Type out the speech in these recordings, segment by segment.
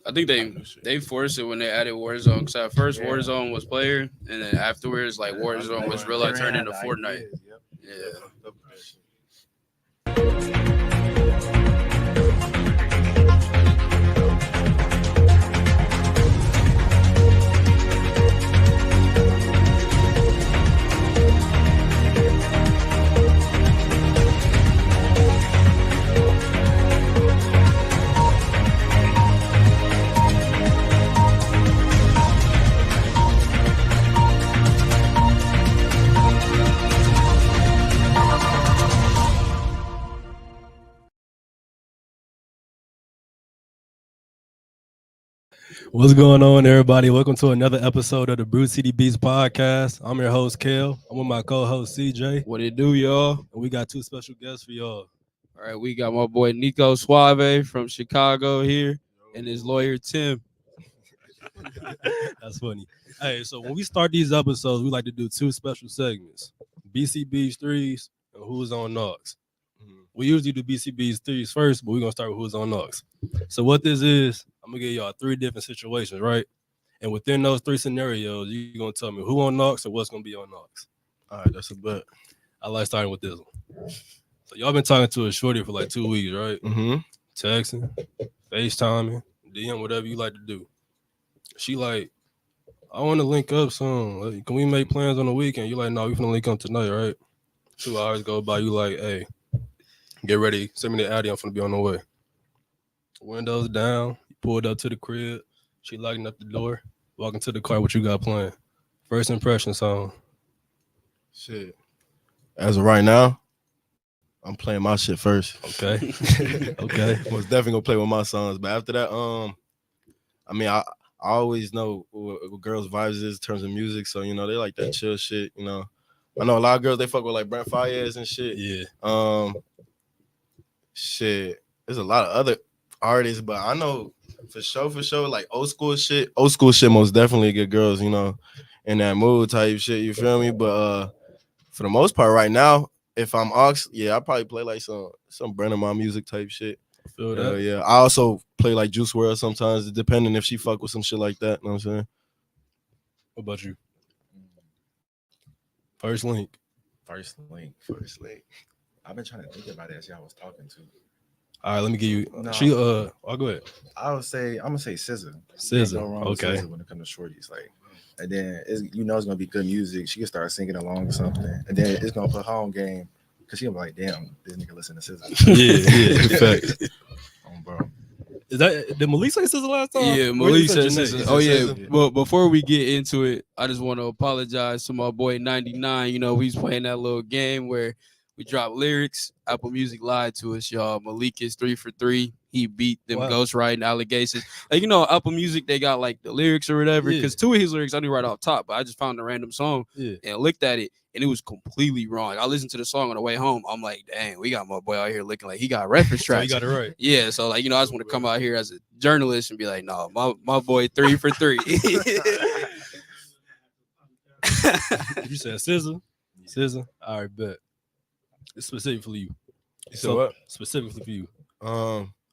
I think they forced it when they added Warzone. Because at first Warzone was player, and then afterwards like Warzone was real life turned into Fortnite. Yeah. What's going on, everybody? Welcome to another episode of the Brew City Beats podcast. I'm your host, Kel. I'm with my co-host, CJ. What it do, y'all? And we got two special guests for y'all. All right, we got my boy Nico Suave from Chicago here, and his lawyer Tim. That's funny. Hey, so when we start these episodes, we like to do two special segments: BCB's threes and Who's on Knocks. We usually do BCB's threes first, but we're gonna start with Who's on Knocks. So what this is, I'm gonna give y'all three different situations, right? And within those three scenarios, you're gonna tell me who on Knocks or what's gonna be on Knocks. All right, that's a bet. I like starting with this one. So y'all been talking to a shorty for like 2 weeks, right? Mm-hmm. Texting, FaceTiming, DM, whatever you like to do. She like, I want to link up soon. Like, can we make plans on the weekend? You like, no, we finna link up tonight, right? 2 hours go by, you like, hey, get ready, send me the Addy, I'm finna be on the way. Windows down, you pulled up to the crib, she locking up the door, walking to the car, what you got playing? First impression song. Shit. As of right now, I'm playing my shit first. Okay. Okay. Most definitely gonna play with my songs. But after that, I mean, I always know what girls' vibes is in terms of music. So, you know, they like that chill shit, you know. I know a lot of girls, they fuck with like Brent Faiyaz and shit. Yeah. Shit. There's a lot of other artists, but I know for sure, like old school shit most definitely get girls, you know, in that mood type shit, you feel me? But for the most part right now, if I'm Ox, yeah, I probably play like some Brennan my music type shit. Feel that? Yeah. I also play like Juice WRLD sometimes, depending if she fuck with some shit like that, you know what I'm saying? What about you? First link. First link. I've been trying to think about it as y'all was talking to. All right, let me give you. No. I'll go ahead. I'm gonna say SZA. SZA. Can't go wrong with Okay. SZA when it comes to shorties, like, and then it's gonna be good music. She can start singing along or something, and then it's gonna put her on game because she'll be like, "Damn, this nigga listen to SZA." Yeah. Facts. Bro. Is that did Malik say SZA last time? Yeah, Or Malik you said Janae? SZA. Oh yeah, SZA? but before we get into it, I just want to apologize to my boy 99. You know, he's playing that little game where we drop lyrics. Apple Music lied to us, y'all. Malik is 3 for 3. He beat them Wow. ghostwriting allegations. Like, you know, Apple Music, they got like the lyrics or whatever. Yeah. Because 2 of his lyrics I knew right off top, but I just found a random song Yeah. and looked at it, and it was completely wrong. I listened to the song on the way home. I'm like, dang, we got my boy out here looking like he got reference So tracks. you got it right. Yeah, so like, you know, I just want to come out here as a journalist and be like, no, my boy 3 for 3. You said SZA? SZA? All right, bet. It's specific for you. You said what? Specifically for you.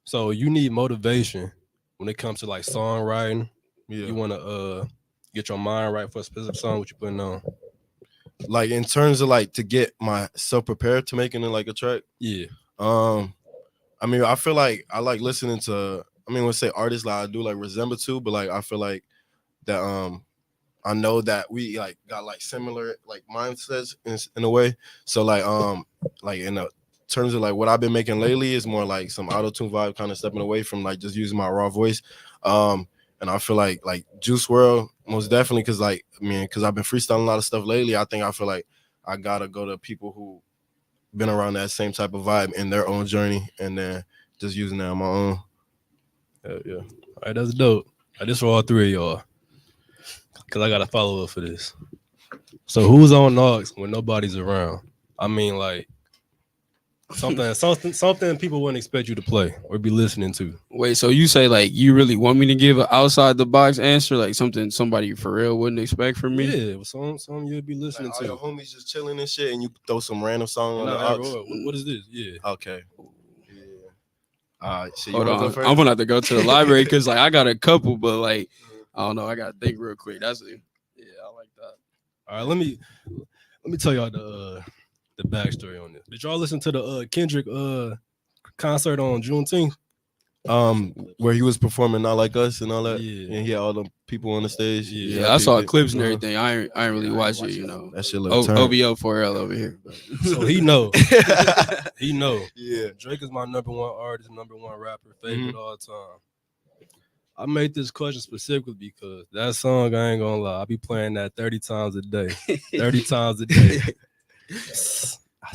So you need motivation when it comes to like songwriting. Yeah. You want to get your mind right for a specific song. What you putting on? Like in terms of like to get myself prepared to making it like a track. Yeah. I mean, I feel like I like listening to. I mean, let's say artists like I do like resemble to, but like I feel like that I know that we like got like similar like mindsets in a way. So like in a terms of like what I've been making lately is more like some auto-tune vibe, kind of stepping away from like just using my raw voice. And I feel like Juice WRLD most definitely because I've been freestyling a lot of stuff lately. I feel like I gotta go to people who been around that same type of vibe in their own journey and then just using that on my own. Yeah. All right, that's dope. This for all three of y'all. Cause I got a follow up for this. So who's on Knox when nobody's around? I mean, like something people wouldn't expect you to play or be listening to. Wait, so you say like you really want me to give an outside the box answer, like something somebody for real wouldn't expect from me? Yeah, something you'd be listening Like, to. all your homies just chilling and shit, and you throw some random song on Nah, the aux. bro, what is this? Yeah. Okay. Shit, you Hold wanna go on, first? I'm gonna have to go to the library because like I got a couple, but like I don't know. I gotta think real quick. That's it. Yeah, I like that. All right, let me tell y'all the backstory on this. Did y'all listen to the Kendrick concert on Juneteenth? Where he was performing Not Like Us and all that. Yeah. And he had all the people on the stage. Yeah. Yeah, I saw peeped it. clips and Uh-huh. everything. I ain't really I ain't watched it. watch You it. know, That shit look turned. OVO 4L over here. So he know. He know. Yeah. Drake is my number one artist, number one rapper, favorite Mhm. all time. I made this question specifically because that song, I ain't gonna lie, I be playing that 30 times a day. 30 times a day.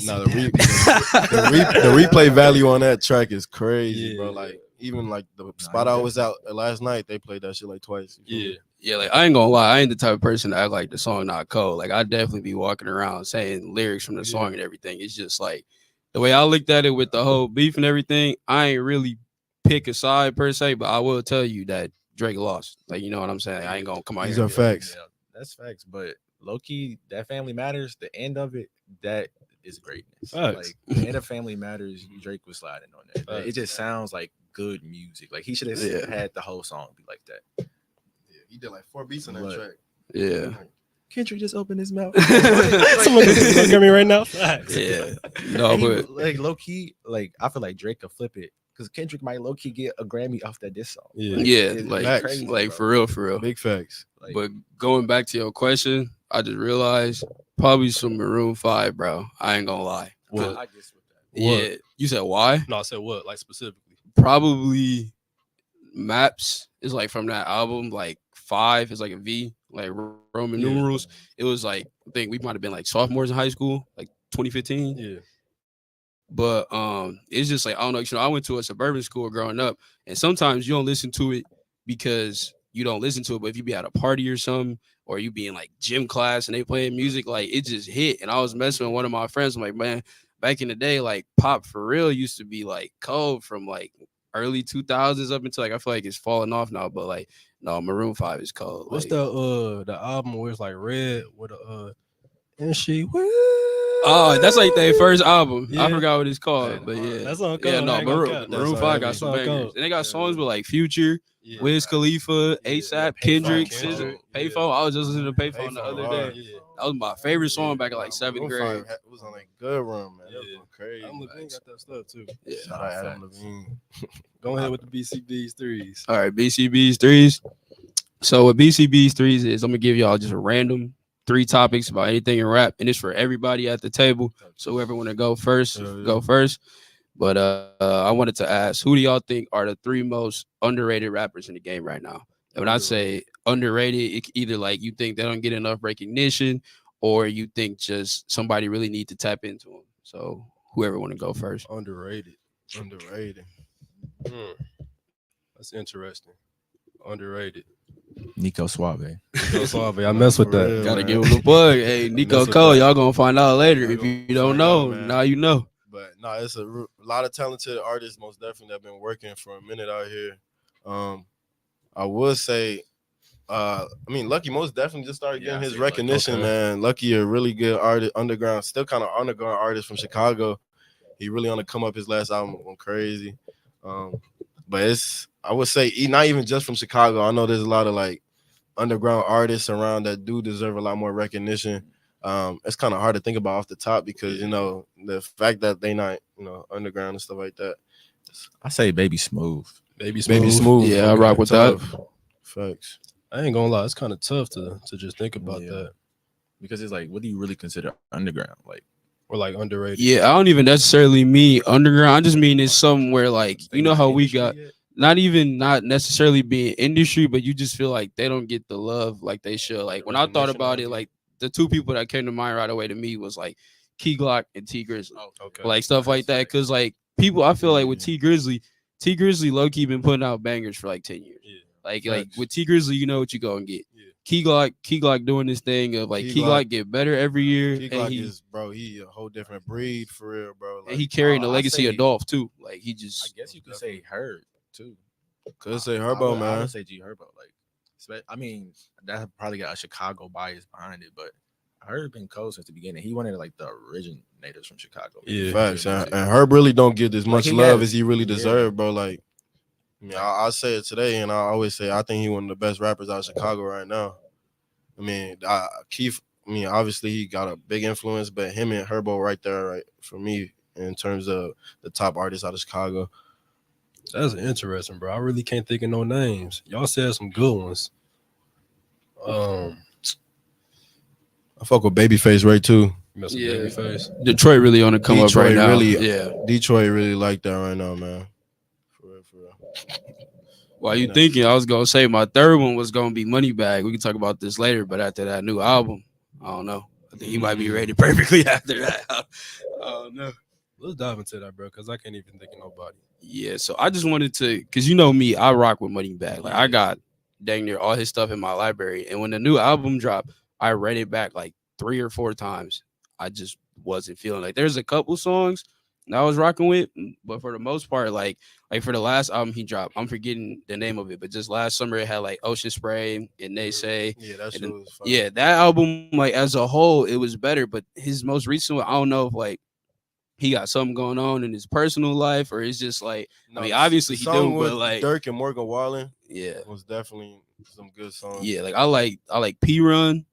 No, the replay value on that track is crazy, bro. Yeah. Like even like the spot I was out last night, they played that shit like twice. You feel Yeah. me? Yeah, like I ain't gonna lie, I ain't the type of person to act like the song not cold. Like I definitely be walking around saying lyrics from the song and everything. It's just like the way I looked at it with the whole beef and everything. I ain't really pick a side per se, but I will tell you that Drake lost. Like you know what I'm saying. I ain't gonna come out These here. are and be like, facts. Yeah, that's facts. But low key, that Family Matters, the end of it, that is greatness. Facts. Like the end of Family Matters, Drake was sliding on that. Facts. It just sounds like good music. Like he should have Yeah. had the whole song be like that. Yeah, he did like 4 beats on that Look. track. Yeah. Kendrick just opened his mouth. Someone look at me right now. Facts. Yeah. No, And he, but like low key, like I feel like Drake could flip it because Kendrick might low key get a Grammy off that diss song. Yeah. Yeah, it's like facts. crazy, like bro. for real, for real. Big facts. Like, But going back to your question, I just realized probably some Maroon 5, bro. I ain't gonna lie. What? I guess with that. What? Yeah. You said why? No, I said what? Like specifically. Probably Maps is like from that album, like 5 is like a V, like Roman Yeah. numerals. It was like I think we might have been like sophomores in high school, like 2015. Yeah. But it's just like I don't know. You know, I went to a suburban school growing up, and sometimes you don't listen to it because you don't listen to it. But if you be at a party or something, or you be in like gym class and they playing music, like it just hit. And I was messing with one of my friends. I'm like, man, back in the day, like pop for real used to be like cold from like early 2000s up until like I feel like it's falling off now. But like no, Maroon 5 is cold. What's like, the album where it's like red with a and she will. Oh, that's like their first album. I Yeah. forgot what it's called, but yeah, That's on yeah, cold. no, I ain't gonna Maroon, cap. Maroon That's 5 on got heavy. some That's on bangers, cold. and they got songs with like Future, Yeah. Wiz Khalifa, Yeah. ASAP, Payphone. Kendrick, Kendrick. SZA, Yeah. Payphone. I was just listening to Payphone the Payphone other hard. day. Yeah. That was my favorite song back in like 7th Maroon grade. 5 was on a good run, man. That was Yeah. going crazy. Adam Levine got that stuff too. Yeah. Shout out Adam Levine. Go ahead with the BCBs threes. All right, BCB's threes. So what BCB's threes is, I'm gonna give y'all just a random 3 topics about anything in rap, and it's for everybody at the table. So whoever want to go first, Yeah, yeah. go first. But I wanted to ask, who do y'all think are the 3 most underrated rappers in the game right now? And when I say underrated, it either like you think they don't get enough recognition, or you think just somebody really need to tap into them. So whoever want to go first. Underrated. Underrated. That's interesting. Underrated. Nico Suave. Nico Suave. I mess with For that. real. Gotta man. give him a plug. Hey, Nico Mess with Cole, that. y'all gonna find out later. Y'all If gonna you don't find know, out, man. now you know. But no, it's a lot of talented artists, most definitely, that have been working for a minute out here. I would say, I mean, Lucky most definitely just started Yeah, getting I his say Lucky. recognition, Okay. man. Lucky, a really good artist, underground, still kind of underground artist from Chicago. He really on the come up. His last album went crazy. But I would say, not even just from Chicago. I know there's a lot of like underground artists around that do deserve a lot more recognition. It's kind of hard to think about off the top because you know the fact that they not underground and stuff like that. I say Baby Smooth. Baby Smooth. Baby Smooth, Yeah, I rock with that. tough. Facts. I ain't gonna lie. It's kind of tough to just think about Yeah. that. Because it's like, what do you really consider underground? Like, Or like underrated. Yeah, I don't even necessarily mean underground. I just mean it's somewhere like they you know not how we industry got yet? not necessarily being industry, but you just feel like they don't get the love like they should. Like when I thought Recognition about they it, get. like the 2 people that came to mind right away to me was like Key Glock and T Grizzly, Okay. like stuff like that. Because like people, I feel like with T Grizzly low key been putting out bangers for like 10 years. Yeah. Like Facts. with T Grizzly, you know what you go and get. Yeah. Key Glock doing this thing of like Key Glock get better every year, Key and Glock he is, bro, he a whole different breed for real, bro. and he carrying the I legacy say- of Dolph too. Like he I just guess you could say Herb too. could say I Herbo, would- I man. would say G Herbo. Like, I mean, that probably got a Chicago bias behind it, but Herb been cold since the beginning. He wanted like the originators from Chicago. Yeah. Facts. And Herb really don't get as much he love got- as he really yeah. deserved, bro. Like, I mean, I say it today, and I always say I think he one of the best rappers out of Chicago right now. I mean, Keith. I mean, obviously he got a big influence, but him and Herbo right there, right for me in terms of the top artists out of Chicago. That's interesting, bro. I really can't think of no names. Y'all said some good ones. I fuck with Babyface right too. Mess with Yeah. Babyface. Detroit really on the come up right Detroit now. really- Yeah. Detroit really like that right now, man. For real, for real. While you No. thinking, I was gonna say my third one was gonna be Moneybag. We can talk about this later, but after that new album, I don't know. I think he might be ready perfectly after that. I don't know. Let's dive into that, bro, because I can't even think of nobody. Yeah, so I just wanted to, cause you know me, I rock with Moneybag. Like I got dang near all his stuff in my library, and when the new album dropped, I read it back like 3 or 4 times. I just wasn't feeling like there's a couple songs that I was rocking with, but for the most part, like for the last album he dropped, I'm forgetting the name of it, but just last summer it had like Ocean Spray and They Say. Yeah, that shit then- was fun. Yeah, that album like as a whole it was better, but his most recent one, I don't know if like he got something going on in his personal life or it's just like I mean, obviously the he song do, with but like Dirk and Morgan Wallen yeah, was definitely some good songs. yeah, like I like P Run.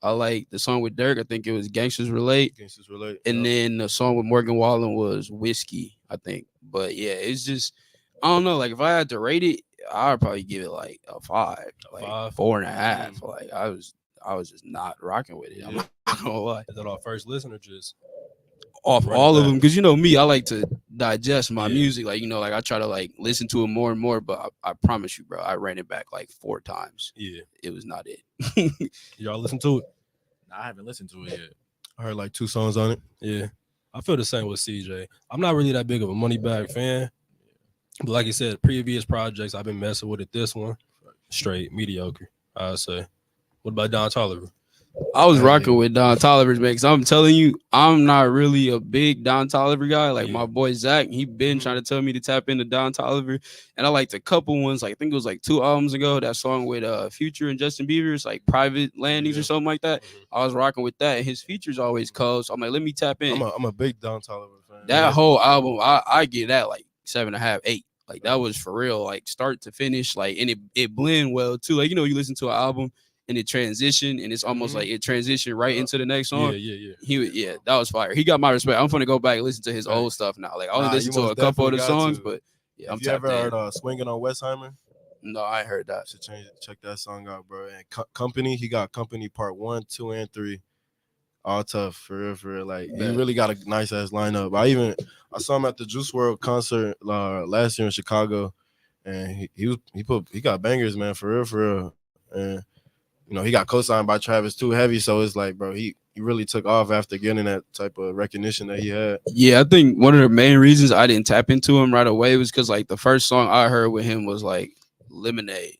I like the song with Dirk. I think it was Gangsters Relate. Gangsters Relate. And then the song with Morgan Wallen was Whiskey, I think. But yeah, it's just I don't know. Like if I had to rate it, I'd probably give it like a 5, like 5? 4.5. Like I was just not rocking with it. I'm Yeah. not gonna lie. Is that our first listen or just Off Run it all of back. them, because you know me, I like to digest my Yeah. music. Like like I try to like listen to it more and more. But I promise you, bro, I ran it back like 4 times. yeah? It was not it. Y'all listen to it? I haven't listened to it yet. I heard like 2 songs on it. Yeah. I feel the same with CJ. I'm not really that big of a Moneybag fan, but like you said, previous projects I've been messing with it. This one, straight mediocre, I'd say. What about Don Toliver? I was Hey. rocking with Don Toliver's man, because I'm telling you, I'm not really a big Don Toliver guy. Like my boy Zach, he been trying to tell me to tap into Don Toliver, and I liked a couple ones. Like I think it was like 2 albums ago. That song with Future and Justin Bieber, it's like Private Landings or something like that. I was rocking with that. And his features always cold, so I'm like, let me tap in. I'm a big Don Toliver fan. That whole album, I give that like 7.5, 8. Like that was for real, like start to finish. Like and it blend well too. Like you listen to an album and it transition and it's almost like it transitioned right into the next song. Yeah. That was fire. He got my respect. I'm gonna go back and listen to his old stuff now. Like I only listen you to most a couple of the definitely got songs, to. but yeah, I'm If you ever tapped in. heard Swinging on Westheimer, No, I ain't heard that. should check that song out, bro. And Company, he got Company Part 1, 2, and 3. All tough, for real. Like he really got a nice ass lineup. I saw him at the Juice World concert last year in Chicago, and he got bangers, man, for real. And he got co-signed by Travis Too Heavy, so it's like, bro, he really took off after getting that type of recognition that he had. Yeah, I think one of the main reasons I didn't tap into him right away was because like the first song I heard with him was like Lemonade.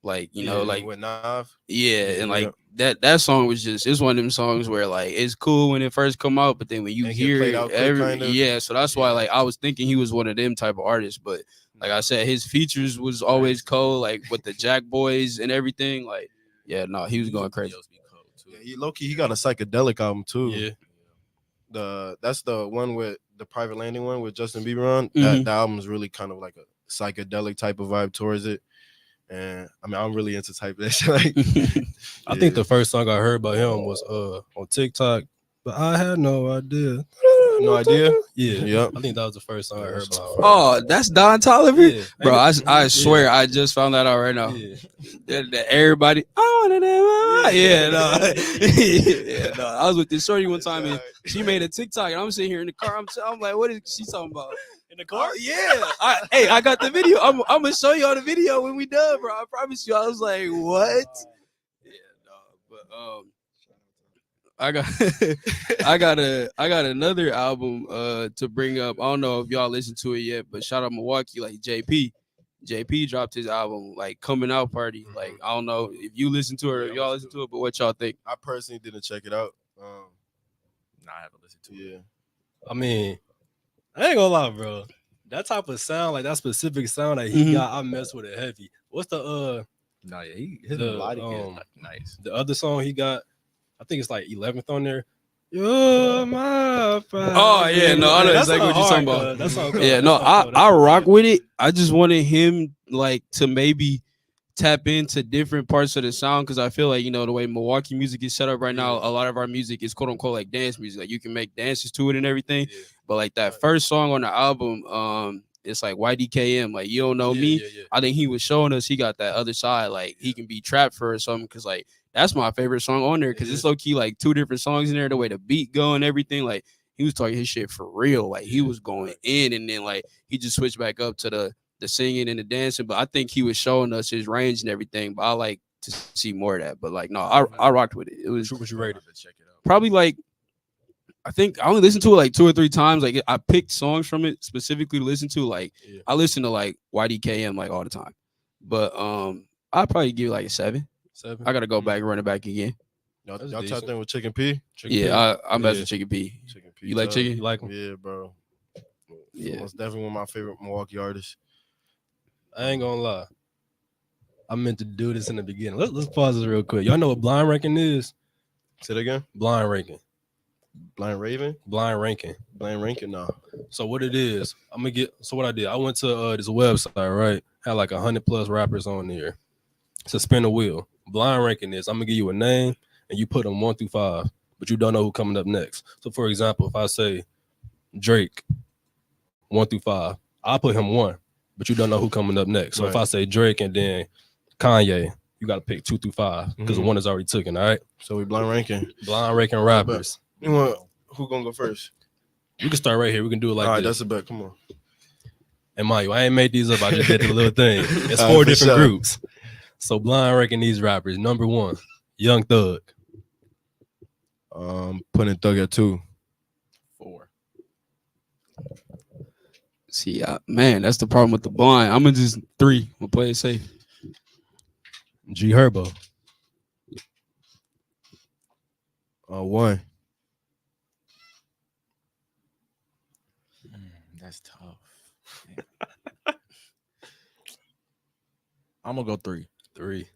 Like, like with Nav. and like that song was just it's one of them songs where like it's cool when it first come out, but then when you And hear get played it out quick, kind of. so that's why like I was thinking he was one of them type of artists, but like I said, his features was always cold, like with the Jack Boys and everything. Like, yeah, no, he was going crazy. Yeah, he got a psychedelic album too. Yeah. That's the one with the Private Landing one with Justin Bieber on. Mhm. That album is really kind of like a psychedelic type of vibe towards it. And I mean, I'm really into type of that shit. Like, I think the first song I heard by him was on TikTok, but I had no idea. No idea? Yeah. Yep. I think that was the first song I heard by him. Oh, that's Don Toliver? Yeah. Bro, I swear I just found that out right now. Yeah. That everybody, I was with this shorty one time and she made a TikTok and I'm sitting here in the car. I'm like, what is she talking about? In the car? Yeah. I got the video. I'm gonna show you all the video when we done, bro. I promise you. I was like, what? Yeah, no, but I got another album to bring up. I don't know if y'all listened to it yet, but shout out Milwaukee, like JP dropped his album like Coming Out Party. Like I don't know if you listen to it or if y'all listen to it, but what y'all think? I personally didn't check it out. I haven't listened to it. Yeah. I mean, I ain't gonna lie, bro. That type of sound, like that specific sound that he got, I mess with it heavy. What's the No, yeah, his The, melodic um, is nice. the other song he got? I think it's like 11th on there. You're my pride. Oh, yeah, no, I know That's exactly what you're hard, talking about. cuz. That's all cool. Yeah, That's no, all cool. That's I all rock good. with it. I just wanted him like to maybe tap into different parts of the sound because I feel like the way Milwaukee music is set up right now, a lot of our music is quote unquote like dance music. Like you can make dances to it and everything. Yeah. But like that first song on the album, it's like YDKM. Like you don't know me. Yeah. I think he was showing us he got that other side. Like he can be trapped for or something. Cause like that's my favorite song on there. Cause it's low key like two different songs in there. The way the beat go and everything. Like he was talking his shit for real. Like he was going in, and then like he just switched back up to the singing and the dancing. But I think he was showing us his range and everything. But I like to see more of that. But like no, I rocked with it. It was What you rated? Check it out. probably like I think I only listened to it like 2 or 3 times. Like I picked songs from it specifically to listen to. Like I listen to like YDKM like all the time. But I'd probably give it like a 7. 7. I gotta go back and run it back again. Y'all That's tapped decent. in with Chicken P? I'm messing with Chicken P. Chicken P. You like chicken? You like him? Yeah, bro. Yeah. Most definitely one of my favorite Milwaukee artists. I ain't gonna lie. I meant to do this in the beginning. Let's pause this real quick. Y'all know what blind ranking is? Say it again. Blind ranking. Blind Raven? Blind ranking. Blind ranking? No. So what it is, what I did, I went to this website, right? Had like 100+ rappers on there. To spin a wheel. Blind ranking is, I'm gonna give you a name and you put them 1 through 5, but you don't know who coming up next. So for example, if I say Drake 1 through 5, I'll put him 1, but you don't know who coming up next. So if I say Drake and then Kanye, you gotta pick 2 through 5 because the 1 is already taken. All right. So we blind ranking. Blind ranking rappers. You want who gonna go first? We can start right here. We can do it like all right, this. that's a bet. Come on. And mind you, I ain't made these up. I just did the little thing. It's All 4 right, for different sure. groups. So blind ranking these rappers. Number 1, Young Thug. Putting Thug at 2. 4. See, man, that's the problem with the blind. I'm gonna just 3. I'm gonna play it safe. G Herbo. 1. That's tough. I'm gonna go 3. 3.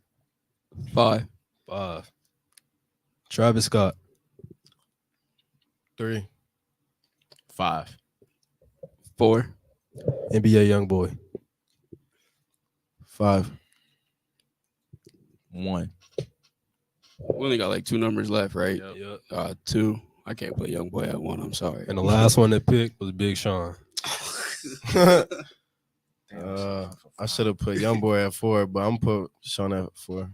5. 5. Travis Scott. 3. 5. 4. NBA Youngboy. 5. 1. We only got like 2 numbers left, right? Yep. 2. I can't put Young Boy at 1. I'm sorry. And the last one they picked was Big Sean. I should have put Youngboy at 4, but I'm put Sean at 4.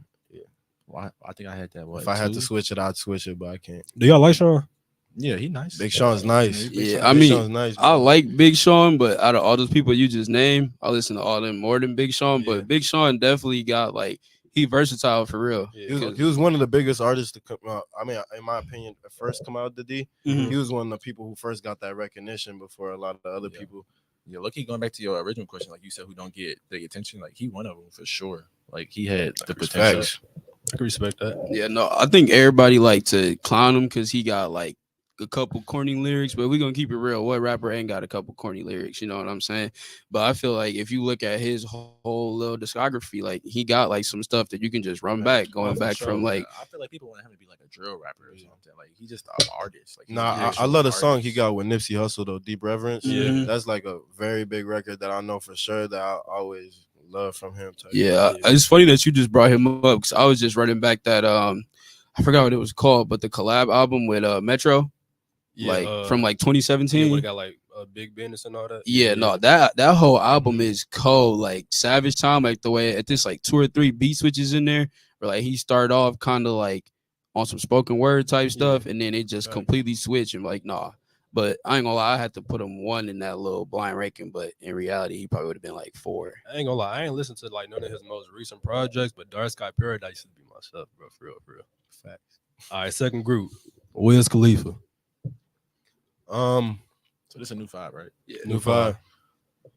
Well, I think I had that. What, If I had 2? to switch it, I'd switch it, but I can't. Do y'all like Sean? Yeah, he nice. Big Sean's nice. Yeah, I Big mean, Sean's nice. I like Big Sean, but out of all those people you just named, I listen to all of them more than Big Sean. Yeah. But Big Sean definitely got like he versatile for real. He was one of the biggest artists to come out. I mean, in my opinion, first come out of the D. Mhm. He was one of the people who first got that recognition before a lot of the other people. Yeah, lucky going back to your original question, like you said, who don't get the attention, like he one of them for sure. Like he had the potential. Facts. I can respect that. Yeah, no, I think everybody like to clown him because he got like a couple corny lyrics, but we're gonna keep it real. What rapper ain't got a couple corny lyrics? You know what I'm saying? But I feel like if you look at his whole little discography, like he got like some stuff that you can just run back, going back from like. I feel like people want him to be like a drill rapper or something. Like he's just an artist. Like Nah, I love the song he got with Nipsey Hussle though, Deep Reverence. Yeah. That's like a very big record that I know for sure that I always love from him. Yeah, it's funny that you just brought him up because I was just running back that I forgot what it was called, but the collab album with Metro, from like 2017. Yeah, we got like Big Business and all that. Yeah, no, that whole album is cold. Like Savage Time, like the way at this like 2 or 3 beat switches in there, where like he started off kind of like on some spoken word type stuff, and then it just completely switched. And like, nah. But I ain't gonna lie, I had to put him 1 in that little blind ranking. But in reality, he probably would have been like 4. I ain't gonna lie, I ain't listened to like none of his most recent projects, but Dark Sky Paradise should be my stuff, bro. For real, for real. Facts. All right, second group, Wiz Khalifa. So this is a new 5, right? Yeah, New 5.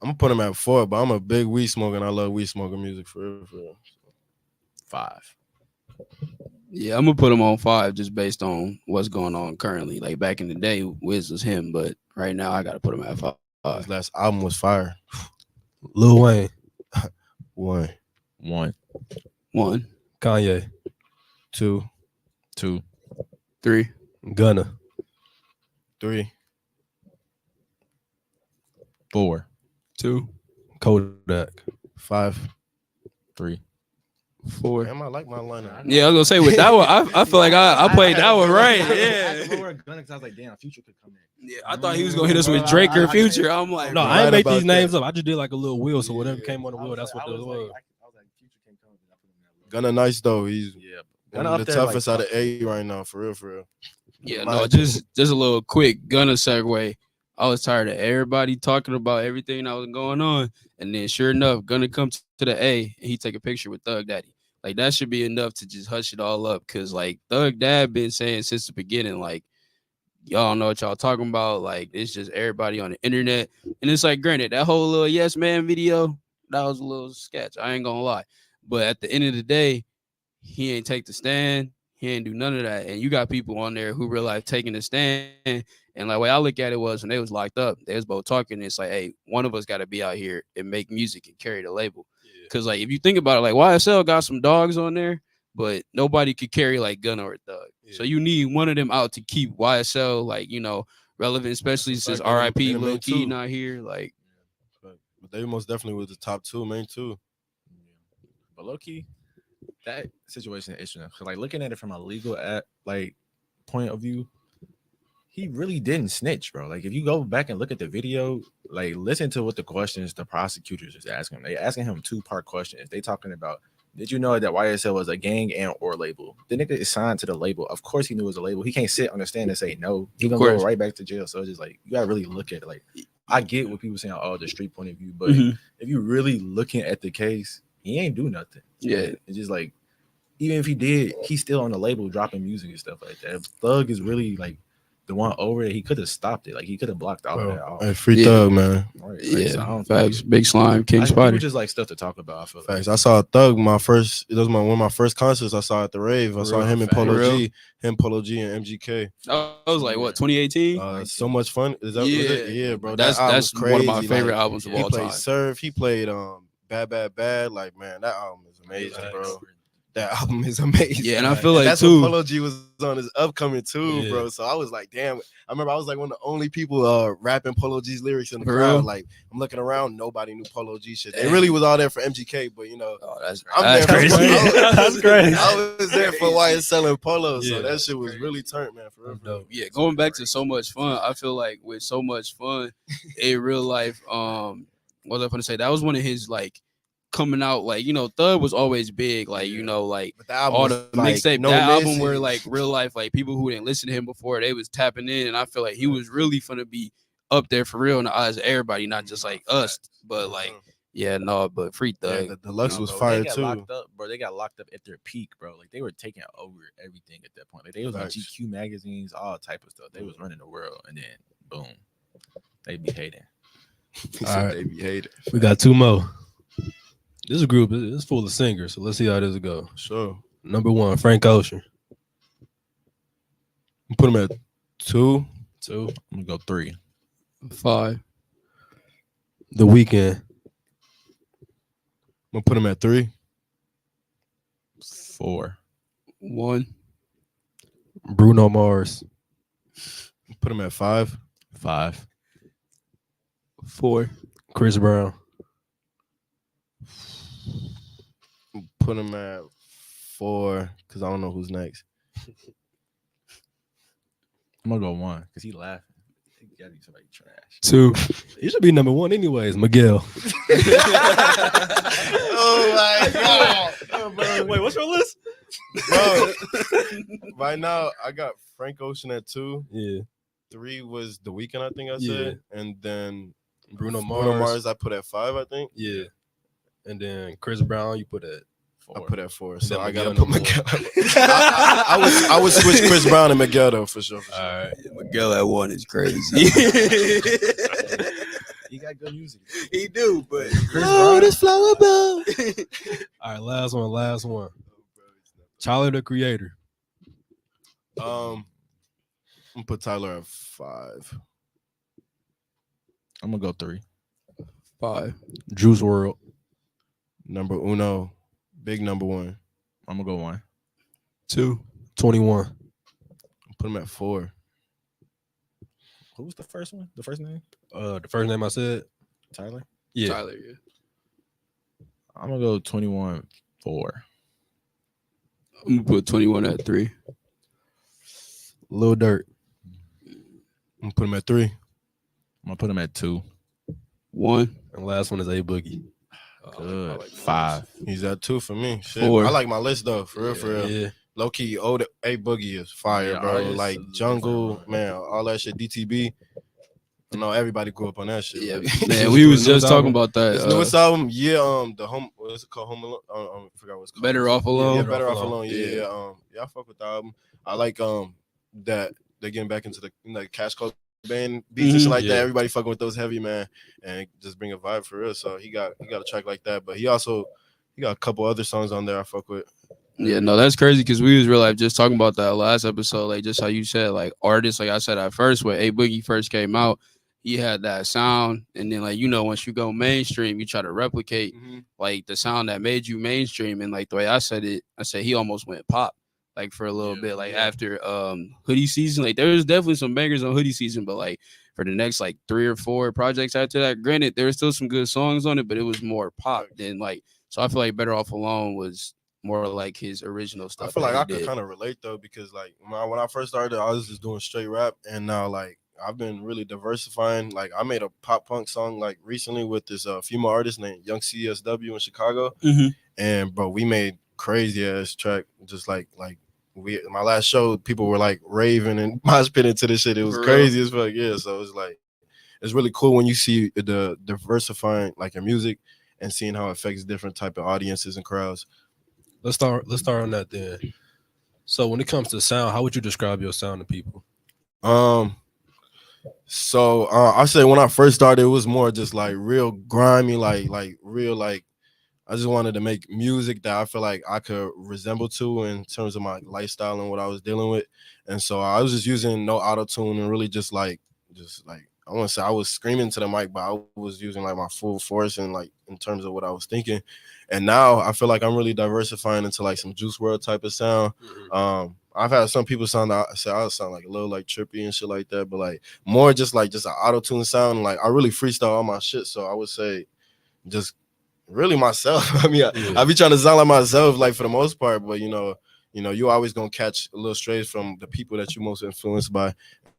I'm gonna put him at 4, but I'm a big weed smoker and I love weed smoker music for real, for real. 5. Yeah, I'm gonna put him on 5 just based on what's going on currently. Like back in the day, Wiz was him, but right now I gotta put him at 5. His last album was fire. Lil Wayne. 1, 1, 1, Kanye. 2, 2, 3. Gunna. 3. 4. 2. Kodak. 5. 3. 4. Damn, I like my lineup. Yeah, I was gonna say with that one, I feel like I played that one right. Yeah. I was like, damn, Future could come in. Yeah, I thought he was gonna hit us with Drake or Future. I'm like, No, You're I ain't right make about these names that. up. I just did like a little wheel. So whatever Yeah. came on the wheel, that's what I it was was. like, Future can't come in. I put him in that Gunna nice though. He's Yeah. one Gunna of up the there, toughest like, out of A right now, for real, for real. yeah, My no, opinion. just a little quick Gunna segue. I was tired of everybody talking about everything that was going on, and then sure enough, Gunna come to the A and he take a picture with Thug Daddy. Like that should be enough to just hush it all up, cause like Thug Dad been saying since the beginning, like y'all know what y'all talking about. Like it's just everybody on the internet, and it's like granted that whole little Yes Man video that was a little sketch. I ain't gonna lie, but at the end of the day, he ain't take the stand. He ain't do none of that. And you got people on there who real life taking the stand. And like way I look at it was when they was locked up, they was both talking. It's like, hey, one of us got to be out here and make music and carry the label. Because like if you think about it, like YSL got some dogs on there, but nobody could carry like Gunna or Thug. Yeah. So you need one of them out to keep YSL like relevant, especially since RIP in the Lil main Key two. not here. Like But they most definitely was the top 2, main 2. But low key, that situation is interesting. So, like looking at it from a legal point of view, he really didn't snitch, bro. Like if you go back and look at the video, like listen to what the questions the prosecutors is asking him. They asking him 2-part questions. They talking about, did you know that YSL was a gang and or label? The nigga is signed to the label. Of course he knew it was a label. He can't sit on the stand and say no. He gonna go right back to jail. So it's just like you gotta really look at it. Like I get what people saying, oh, the street point of view, but if you really looking at the case, he ain't do nothing. Yeah. It's just like even if he did, he's still on the label dropping music and stuff like that. If Thug is really like the one over it, he could have stopped it. Like he could have blocked all of that off. Hey, free Thug, man. Right, yeah, so I don't facts. Big Slime, King think it Spider. was just like stuff to talk about. I feel Facts. like. I saw Thug one of my first concerts I saw at the rave. I For saw real? him and Facts. Polo For real? G, and MGK. That was like what 2018. So much fun. Is that was it? Yeah. Yeah, bro. That's that album's crazy. one of my favorite Like, albums of he all played time. Surf. He played Bad Bad Bad. Like man, that album is amazing, bro. That album is amazing. Yeah, and I feel like that's too. when Polo G was on his upcoming too, Yeah. bro. So I was like, damn. I remember I was like one of the only people rapping Polo G's lyrics in the For crowd. real? Like I'm looking around, nobody knew Polo G shit. They Damn. really was all there for MGK, but Oh, that's I'm that's there for crazy. That's crazy. I was there for YSL and Polo, so Yeah. that shit was really turned, man. For real. Dope. Yeah, going back to So Much Fun, I feel like with So Much Fun, in real life, what was I gonna say? That was one of his like coming out, like Thug was always big, like like But the album all was, the like, mixtape, no that album where message. like real life, like people who didn't listen to him before, they was tapping in, and I feel like he was really finna be up there for real in the eyes of everybody, not just like us, but like but Free Yeah, Thug. the deluxe was Bro, fire they got too. locked up, bro. They got locked up at their peak, bro. Like they were taking over everything at that point. Like they was on Facts. GQ magazines, all type of stuff. They was running the world, and then boom, they be hating. All right. They be hated. We got 2 more. This group is full of singers, so let's see how this go. Sure. Number 1, Frank Ocean. Put him at 2. 2, I'm gonna go 3. 5, The Weeknd. I'm gonna put him at 3. 4. 1, Bruno Mars. Put him at 5. 5. 4, Chris Brown. Put him at 4 because I don't know who's next. I'm gonna go 1 because he laughing. He gotta be somebody trash. 2. He should be number 1 anyways. Miguel. Oh my god. Wait, what's your list? Bro, right now I got Frank Ocean at 2. Yeah. 3 was The Weeknd, I think I Yeah. said. And then Bruno Bruno Mars. Mars I put at 5, I think. Yeah. And then Chris Brown, you put at 4. I put at 4. And So then I gotta Miguel put number Miguel. I would switch Chris Brown and Miguel though for sure. all right. Miguel at 1 is crazy. He got good music. He do, but this flower bell. All right, last one. Tyler the Creator. I'm gonna put Tyler at 5. I'm gonna go 3. 5, Juice WRLD. Number uno, big number 1. I'm gonna go 1. 2, 21. Put him at 4. Who was the first one? The first name? The first name I said, Tyler. yeah, Tyler, yeah. I'm gonna go 21-4. I'm gonna put 21 at 3. Lil Durk. I'm gonna put him at 3. I'm gonna put him at 2. 1. And last one is A Boogie. Good. 5. He's at 2 for me. Shit. 4. I like my list though, for real, for real. Yeah, Low key, old A Boogie is fire, Yeah, bro. artists Like is Jungle, different, man, all that shit. DTB. I know everybody grew up on that shit. Yeah, like- man, His we was newest just talking album? about that. His newest album, yeah. The home, what is it called? Home Alone. I forgot what it's called. Better Off Yeah, Alone. Better Off Alone. Yeah, Yeah. yeah. I fuck with the album. I like that they're getting back into the Cash Club band beats and shit like Yeah. that. Everybody fucking with those heavy, man, and just bring a vibe for real. So he got a track like that, but he got a couple other songs on there I fuck with. Yeah, no, that's crazy because we was real life just talking about that last episode, like just how you said, like artists, like I said at first when A Boogie first came out, he had that sound, and then like once you go mainstream, you try to replicate like the sound that made you mainstream, and like the way I said it, I said he almost went pop, like for a little bit, like after Hoodie Season, like there was definitely some bangers on Hoodie Season, but like for the next like 3 or 4 projects after that, granted there were still some good songs on it, but it was more pop than like, so I feel like Better Off Alone was more like his original stuff. I feel like that I he could did. kind of relate though, because like when I first started, I was just doing straight rap, and now like I've been really diversifying. Like I made a pop punk song like recently with this female artist named Young CSW in Chicago, and bro, we made crazy ass track. Just like my last show, people were like raving and mosh pitting to this shit. It was For crazy as fuck. Yeah, so it's like it's really cool when you see the diversifying like your music and seeing how it affects different type of audiences and crowds. let's start on that then. So when it comes to sound, how would you describe your sound to people? So I say when I first started, it was more just like real grimy, like real like I just wanted to make music that I feel like I could resemble to in terms of my lifestyle and what I was dealing with. And so I was just using no auto tune and really just like I want to say I was screaming to the mic, but I was using like my full force and like in terms of what I was thinking. And now I feel like I'm really diversifying into like some Juice WRLD type of sound. I've had some people say I sound like a little like trippy and shit like that, but like more just an auto tune sound. Like I really freestyle all my shit, so I would say just really myself. I mean, I be trying to sound like myself, like for the most part, but you always gonna catch a little strays from the people that you most influenced by.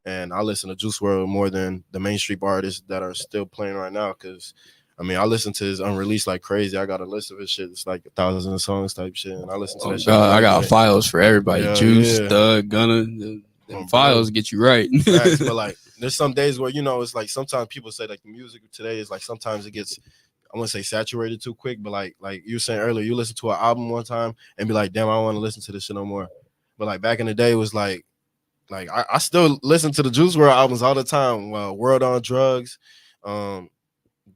And I listen to Juice WRLD more than the mainstream artists that are still playing right now, because I mean I listen to his unreleased like crazy. I got a list of his shit. It's like thousands of songs type shit, and I listen to that shit. God, I got files for everybody. Yeah, Juice, yeah. Thug, Gunna. Them files get you right. Facts, but like there's some days where it's like sometimes people say like the music today is like sometimes it gets, I want to say saturated too quick, but like you were saying earlier, you listen to an album one time and be like, damn, I don't want to listen to this shit no more. But like back in the day, it was like I still listen to the Juice WRLD albums all the time. Well, World on Drugs,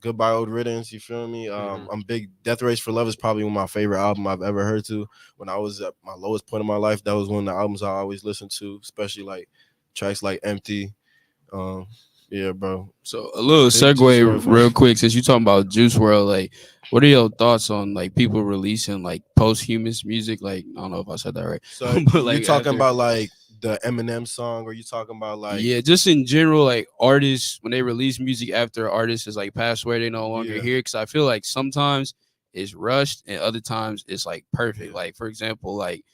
Goodbye Old Riddance, you feel me? I'm big. Death Race for Love is probably one of my favorite album I've ever heard to. When I was at my lowest point in my life, that was one of the albums I always listened to, especially like tracks like Empty. Yeah, bro. So a little segue real quick, since you talking about Juice WRLD, like what are your thoughts on like people releasing like posthumous music? Like I don't know if I said that right. So But, like, you talking after- about like the Eminem song, or you talking about like yeah, just in general, like artists when they release music after an artist is like passed away, they no longer here. Because I feel like sometimes it's rushed and other times it's like perfect. Like for example, like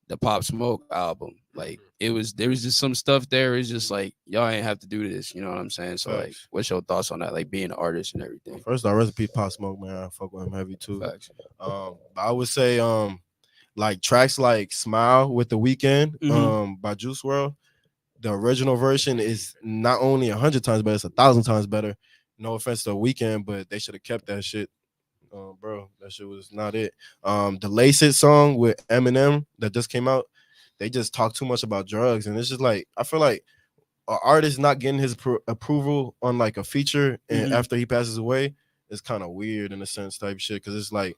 the Pop Smoke album, like there was just some stuff there. It's just like y'all ain't have to do this. You know what I'm saying? So like, what's your thoughts on that? Like being an artist and everything. First, I recipe Pop Smoke, man. I fuck with him heavy too. Facts. I would say like tracks like Smile with The Weeknd by Juice WRLD. The original version is not only 100 times better, it's 1,000 times better. No offense to The Weeknd, but they should have kept that shit. Bro, that shit was not it. The Lace It song with Eminem that just came out, they just talk too much about drugs, and it's just like I feel like an artist not getting his approval on like a feature and after he passes away is kind of weird in a sense type shit, because it's like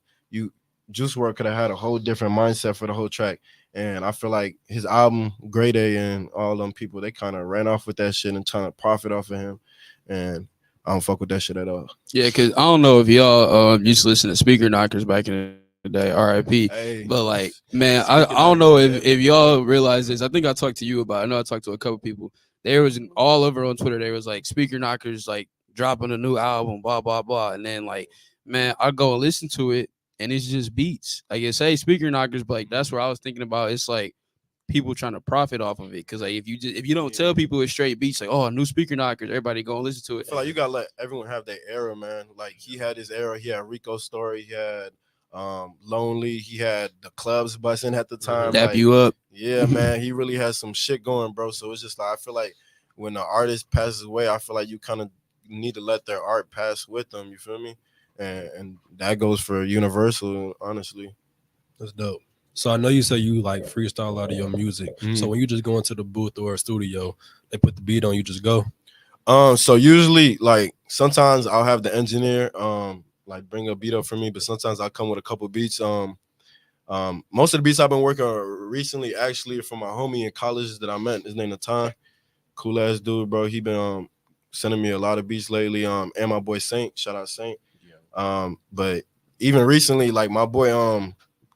Juice WRLD could have had a whole different mindset for the whole track. And I feel like his album, Grade A, and all them people, they kind of ran off with that shit and trying to profit off of him. And I don't fuck with that shit at all. Yeah, because I don't know if y'all used to listen to Speaker Knockers back in today, R.I.P. Hey, But like, man, I speaking don't of know it, if y'all realize this. I think I talked to you about it. I know I talked to a couple people. There was all over on Twitter. There was like speaker knockers like dropping a new album, blah blah blah, and then like, man, I go and listen to it, and it's just beats. Like it say speaker knockers, but like that's what I was thinking about. It's like people trying to profit off of it because like if you don't tell people it's straight beats, like oh new speaker knockers, everybody go and listen to I it. feel like you gotta let everyone have their era, man. Like he had his era. He had Rico's Story. He had Lonely. He had the clubs busting at the time. Dap Like, you up. yeah, man, he really has some shit going, bro. So it's just like I feel like when an artist passes away, I feel like you kind of need to let their art pass with them. You feel me? And that goes for Universal, honestly. That's dope. So I know you say you like freestyle a lot of your music. Mhm. So when you just go into the booth or a studio, they put the beat on, you just go. So usually, like sometimes I'll have the engineer like bring a beat up for me, but sometimes I'll come with a couple beats. Most of the beats I've been working on recently actually are from my homie in college that I met. His name Natan. Cool ass dude, bro. He been sending me a lot of beats lately. And my boy Saint, shout out Saint. But even recently, like my boy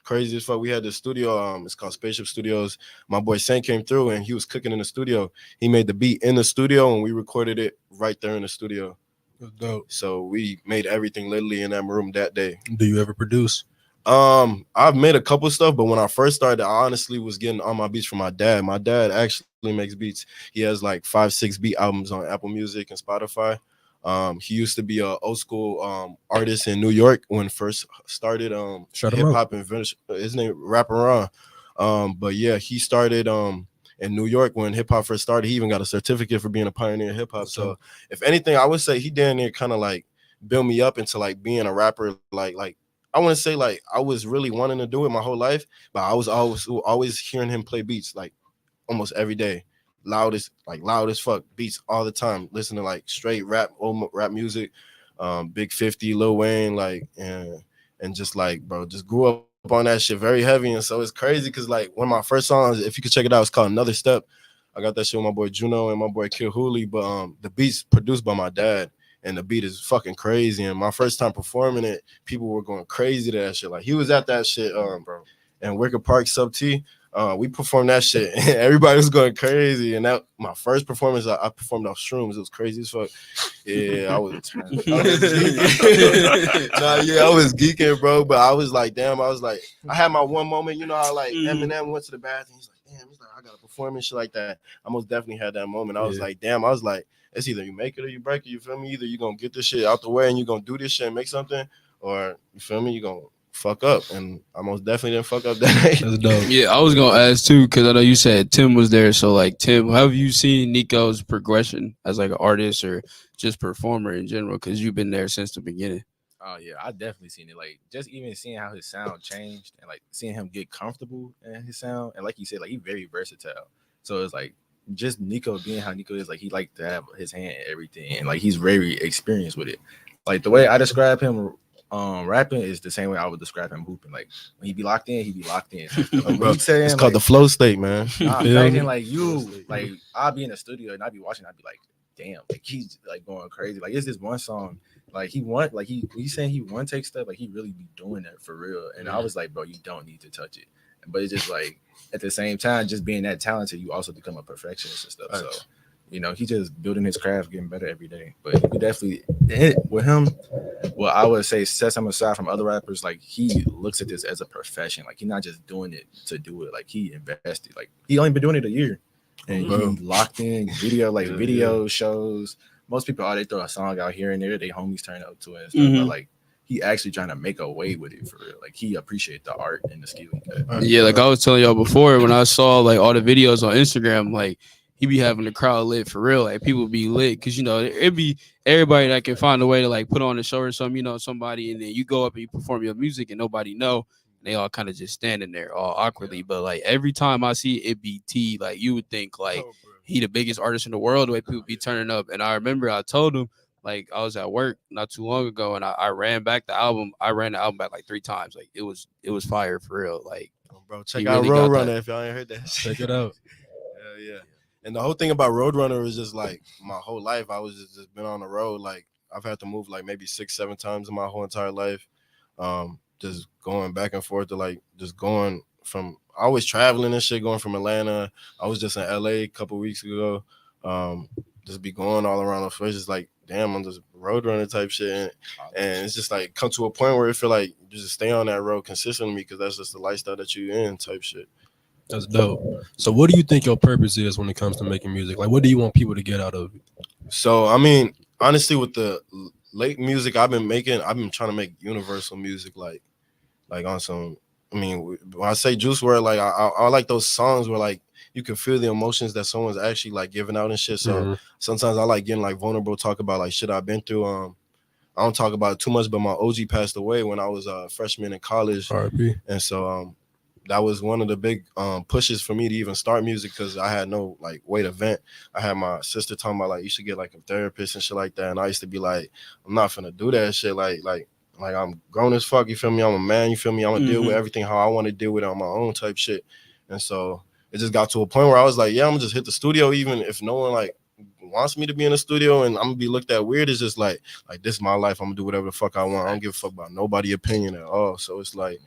crazy as fuck. We had the studio, it's called Spaceship Studios. My boy Saint came through and he was cooking in the studio. He made the beat in the studio and we recorded it right there in the studio. That's dope. So we made everything literally in that room that day. Do you ever produce? I've made a couple stuff, but when I first started, I honestly was getting all my beats from my dad. My dad actually makes beats. He has like 5-6 beat albums on Apple Music and Spotify. He used to be a old school artist in New York when first started Shout him hip out. hop and his name Rapper Ron. But yeah, he started in New York when hip hop first started. He even got a certificate for being a pioneer in hip hop. So if anything, I would say he damn near kind of like built me up into like being a rapper. Like I want to say like I was really wanting to do it my whole life, but I was always hearing him play beats like almost every day, loud as fuck beats all the time. Listen to like straight old rap music, Big 50, Lil Wayne, like and just like bro, just grew up on that shit very heavy. And so it's crazy because like one of my first songs, if you could check it out, it's called Another Step. I got that shit with my boy Juno and my boy Kid Hooley, but the beat's produced by my dad. And the beat is fucking crazy. And my first time performing it, people were going crazy to that shit. Like he was at that shit, bro. And Wicker Park Sub T. We performed that shit and everybody was going crazy. And that my first performance, I performed off shrooms. It was crazy as fuck. Yeah, I was geeking. I was geeking, bro. But I was like, damn, I had my one moment, you know how like Eminem went to the bathroom. He's like, damn, he's like, I gotta perform and shit like that. I most definitely had that moment. I was like, damn, it's either you make it or you break it, you feel me? Either you're gonna get this shit out the way and you're gonna do this shit and make something, or you feel me, you're gonna fuck up. And I most definitely didn't fuck up that day. That's dope. Yeah, I was gonna ask too because I know you said Tim was there. So like Tim, how have you seen Nico's progression as like an artist or just performer in general? Because you've been there since the beginning. Oh yeah, I definitely seen it. Like just even seeing how his sound changed and like seeing him get comfortable in his sound. And like you said, like he's very versatile. So it's like just Nico being how Nico is, like he like to have his hand in everything and like he's very experienced with it. Like the way I describe him rapping is the same way I would describe him hooping. Like when he be locked in, he be locked in. Like, Bro, saying, it's called the flow state, man. Nah, Feel imagine me? like you, like I'll be in the studio and I'll be watching, I'll be like, damn, like he's like going crazy. Like it's this one song, like he's saying he one take stuff, like he really be doing that for real. And I was like, bro, you don't need to touch it. But it's just like at the same time, just being that talented, you also become a perfectionist and stuff. So you know, he just building his craft, getting better every day. But he definitely with him, well, I would say sets him aside from other rappers. Like he looks at this as a profession. Like he's not just doing it to do it. Like he invested. Like he only been doing it a year, and he locked in video shows. Most people, they throw a song out here and there. They homies turn up to it and stuff. But like he actually trying to make a way with it for real. Like he appreciate the art and the skill he got. Yeah, like I was telling y'all before, when I saw like all the videos on Instagram, like he be having the crowd lit for real. Like people be lit because you know it be everybody that can find a way to like put on a show or something. You know, somebody, and then you go up and you perform your music and nobody know. They all kind of just standing there all awkwardly. But like every time I see it be T, like you would think like he the biggest artist in the world. The way people be turning up. And I remember I told him like I was at work not too long ago, and I ran back the album. I ran the album back like 3 times. Like it was fire for real. Like Bro, check he out really got Roadrunner that. if y'all ain't heard that. Check it out. Hell yeah. And the whole thing about Roadrunner is just like my whole life. I was just been on the road. Like I've had to move like maybe 6-7 times in my whole entire life. just going back and forth to like just going from always traveling and shit, going from Atlanta. I was just in LA a couple weeks ago. Just be going all around the place. It's like, damn, I'm just road runner type shit. And it's just like come to a point where it feel like you just stay on that road consistently because that's just the lifestyle that you in type shit. That's dope. So, what do you think your purpose is when it comes to making music? Like, what do you want people to get out of it? So I mean, honestly, with the late music I've been making, I've been trying to make universal music, like on some. I mean, when I say juice WRLD, like I like those songs where like you can feel the emotions that someone's actually like giving out and shit. So sometimes I like getting like vulnerable, talk about like shit I've been through. I don't talk about it too much, but my OG passed away when I was a freshman in college, R.I.P. and so that was one of the big pushes for me to even start music because I had no like way to vent. I had my sister talking about like you should get like a therapist and shit like that, and I used to be like, I'm not finna do that shit. Like I'm grown as fuck. You feel me? I'm a man. You feel me? I'm gonna deal with everything how I want to deal with it on my own type shit. And so it just got to a point where I was like, yeah, I'm gonna just hit the studio even if no one like wants me to be in the studio and I'm gonna be looked at weird. It's just like this is my life. I'm gonna do whatever the fuck I want. I don't give a fuck about nobody's opinion at all. So it's like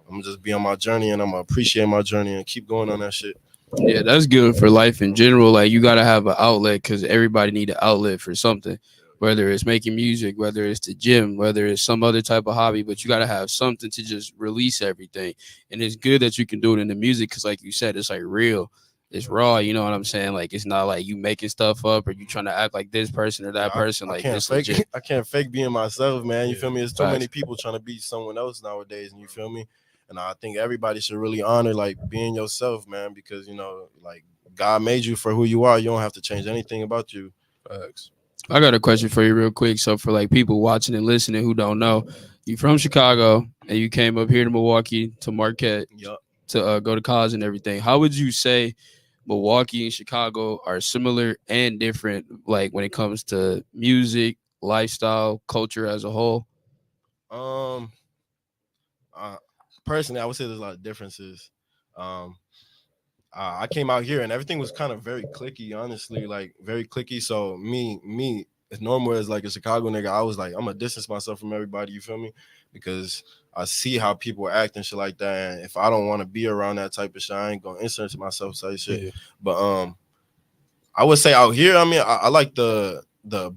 I'm gonna just be on my journey and I'm gonna appreciate my journey and keep going on that shit. Yeah, that's good for life in general. Like you gotta have an outlet because everybody need an outlet for something. Whether it's making music, whether it's the gym, whether it's some other type of hobby, but you gotta have something to just release everything. And it's good that you can do it in the music because, like you said, it's like real, it's raw. You know what I'm saying? Like it's not like you making stuff up or you trying to act like this person or that person. Like it's legit. I can't fake being myself, man. You feel me? There's too Facts. many people trying to be someone else nowadays, and you feel me? And I think everybody should really honor like being yourself, man, because you know, like God made you for who you are. You don't have to change anything about you. Facts. I got a question for you real quick. So for like people watching and listening who don't know, you from Chicago and you came up here to Milwaukee to Marquette Yup. to go to college and everything. How would you say Milwaukee and Chicago are similar and different, like when it comes to music, lifestyle, culture as a whole? Um, personally, I would say there's a lot of differences. Um, I came out here and everything was kind of very clicky, honestly, like very clicky. So me, as normal as like a Chicago nigga, I was like, I'm gonna distance myself from everybody. You feel me? Because I see how people act and shit like that. And if I don't want to be around that type of shit, I ain't gonna insert myself type shit. Yeah. But I would say out here, I mean, I like the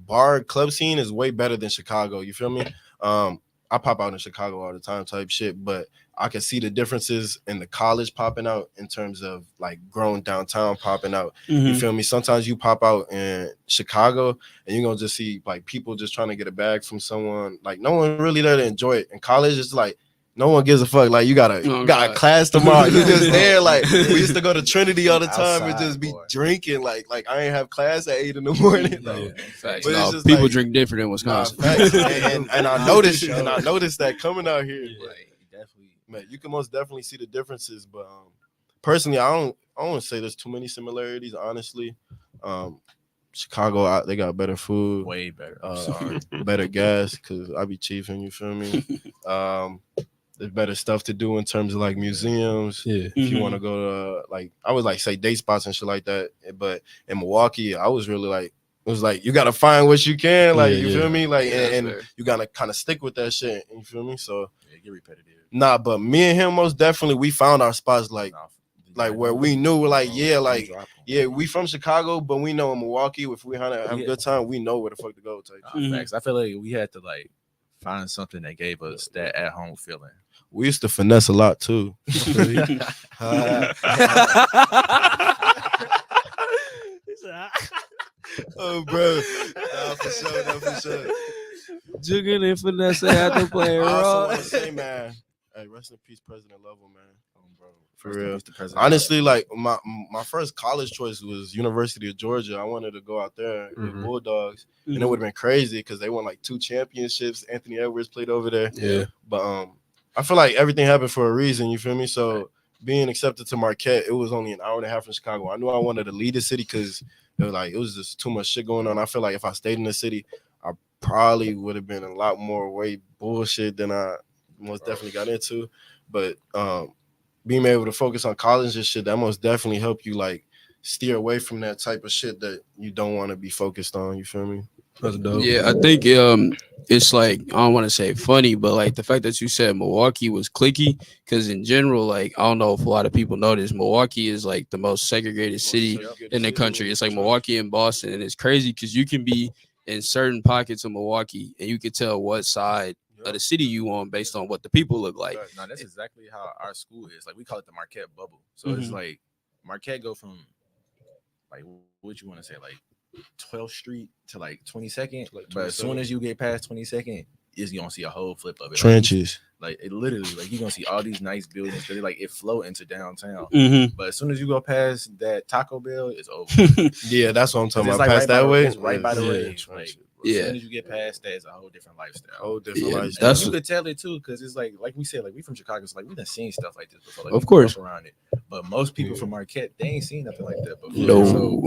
bar club scene is way better than Chicago. You feel me? I pop out in Chicago all the time type shit, but I can see the differences in the college popping out in terms of like grown downtown popping out. You feel me? Sometimes you pop out in Chicago and you're gonna just see like people just trying to get a bag from someone. Like no one really there to enjoy it. In college, it's like no one gives a fuck. Like you got a class tomorrow. You just there. Like we used to go to Trinity all the time and just be drinking. Like I ain't have class at 8 a.m. Like, Facts. but it's No, just people like, drink different in Wisconsin. facts. and I noticed that coming out here. Yeah, But, definitely. man, you can most definitely see the differences. But personally, I don't say there's too many similarities. Honestly, Chicago, they got better food, Way better. better gas because I be chiefing. You feel me? There's better stuff to do in terms of like museums. Yeah. If you want to go to like, I would like say day spots and shit like that. But in Milwaukee, I was really like, it was like you gotta find what you can, like you feel me, like and you gotta kind of stick with that shit. You feel me? So Yeah, get repetitive. nah, but me and him most definitely we found our spots like where we knew like we from Chicago, but we know in Milwaukee if we have a good time, we know where the fuck to go. Type. Facts. I feel like we had to like find something that gave us that at home feeling. We used to finesse a lot too. Oh, bro. Nah, for sure. Jugging and finesse had to play a I also role. want to say, man, hey, rest in peace, President Lovell, man. Bro, For real. Honestly, like my first college choice was University of Georgia. I wanted to go out there with Bulldogs, and it would have been crazy because they won like 2 championships. Anthony Edwards played over there. Yeah. But I feel like everything happened for a reason. You feel me? So being accepted to Marquette, it was only an hour and a half from Chicago. I knew I wanted to leave the city because it was just too much shit going on. I feel like if I stayed in the city, I probably would have been a lot more way bullshit than I most definitely got into. But being able to focus on college and shit, that most definitely help you like steer away from that type of shit that you don't want to be focused on. You feel me? That's dope. Yeah, I think it's like I don't want to say funny, but like the fact that you said Milwaukee was clicky, because in general, like I don't know if a lot of people know this, Milwaukee is like the most segregated city in the country. It's like Milwaukee and Boston, and it's crazy because you can be in certain pockets of Milwaukee and you can tell what side of the city you on based on what the people look like. No, that's exactly how our school is. Like we call it the Marquette bubble. So it's like Marquette go from like what you want to say, like 12th Street to like 22nd. But as soon as you get past 22nd, is you gonna see a whole flip of it. Trenches. Like it literally, like you're gonna see all these nice buildings that like it flow into downtown. Mm-hmm. But as soon as you go past that Taco Bell, it's over. Yeah, that's what I'm talking about. Like Past that way, it's right by the way. Like as Yeah. soon as you get past that, it's a whole different lifestyle. whole different Yeah, lifestyle. that's You could tell it too, because it's like we said, like we from Chicago, so like we done seen stuff like this before. Like, Of we grew course. up around it. But most people from Marquette, they ain't seen nothing like that before. No. So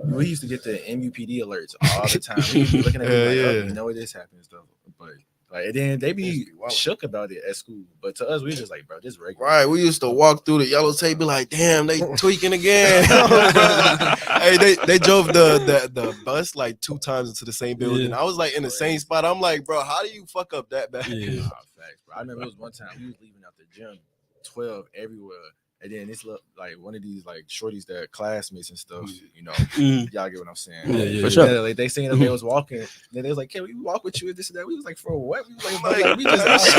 we used to get the MUPD alerts all the time. We used to be looking at it like, oh, you know what this happens though. But like, and then they be shook about it at school. But to us, we just like, bro, this regular. Right, we used to walk through the yellow tape, be like, "Damn, they tweaking again." Hey, they drove the bus like 2 times into the same building. I was like in the same spot. I'm like, bro, how do you fuck up that bad? Yeah. Facts, bro. I remember it was one time we was leaving out the gym, 12 everywhere. And then this look like one of these like shorties that are classmates and stuff, you know. Y'all get what I'm saying? Yeah, For sure. Yeah, like they seen us, they was walking. Then they was like, "Can we walk with you?" And this and that. We was like, "For what?" We was like, "We just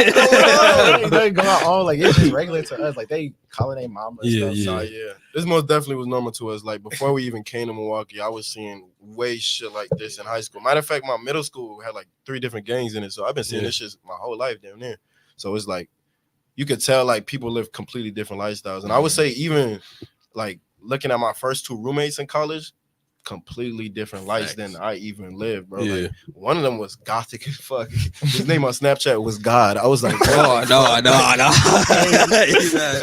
they going on like it's just regular to us. Like they calling their mama. And stuff. Yeah. Nah, yeah. This most definitely was normal to us. Like before we even came to Milwaukee, I was seeing way shit like this in high school. Matter of fact, my middle school had like 3 different gangs in it. So I've been seeing this shit my whole life down there. So it's like you could tell like people live completely different lifestyles. And I would say even like looking at my first 2 roommates in college, completely different lives than I even lived, bro. Yeah. Like one of them was gothic as fuck. His name on Snapchat was God. I was like, Oh, I know.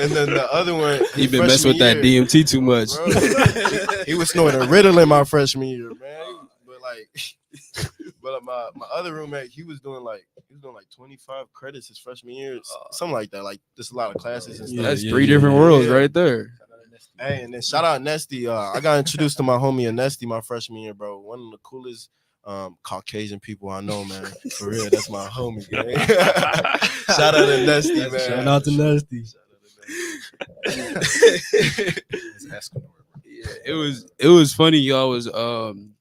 And then the other one, He been messing with that DMT too much. Bro, he was snorting a Ritalin my freshman year, man. But like, but my other roommate, he was doing like 25 credits his freshman year, something like that. Like there's a lot of classes and stuff. That's 3 different worlds right there. Hey, and then shout out Nesty. I got introduced to my homie Nesty my freshman year, bro. One of the coolest Caucasian people I know, man. For real, that's my homie, gang. Shout out to Nesty, man. Shout out to Nasty. Yeah, it was funny y'all was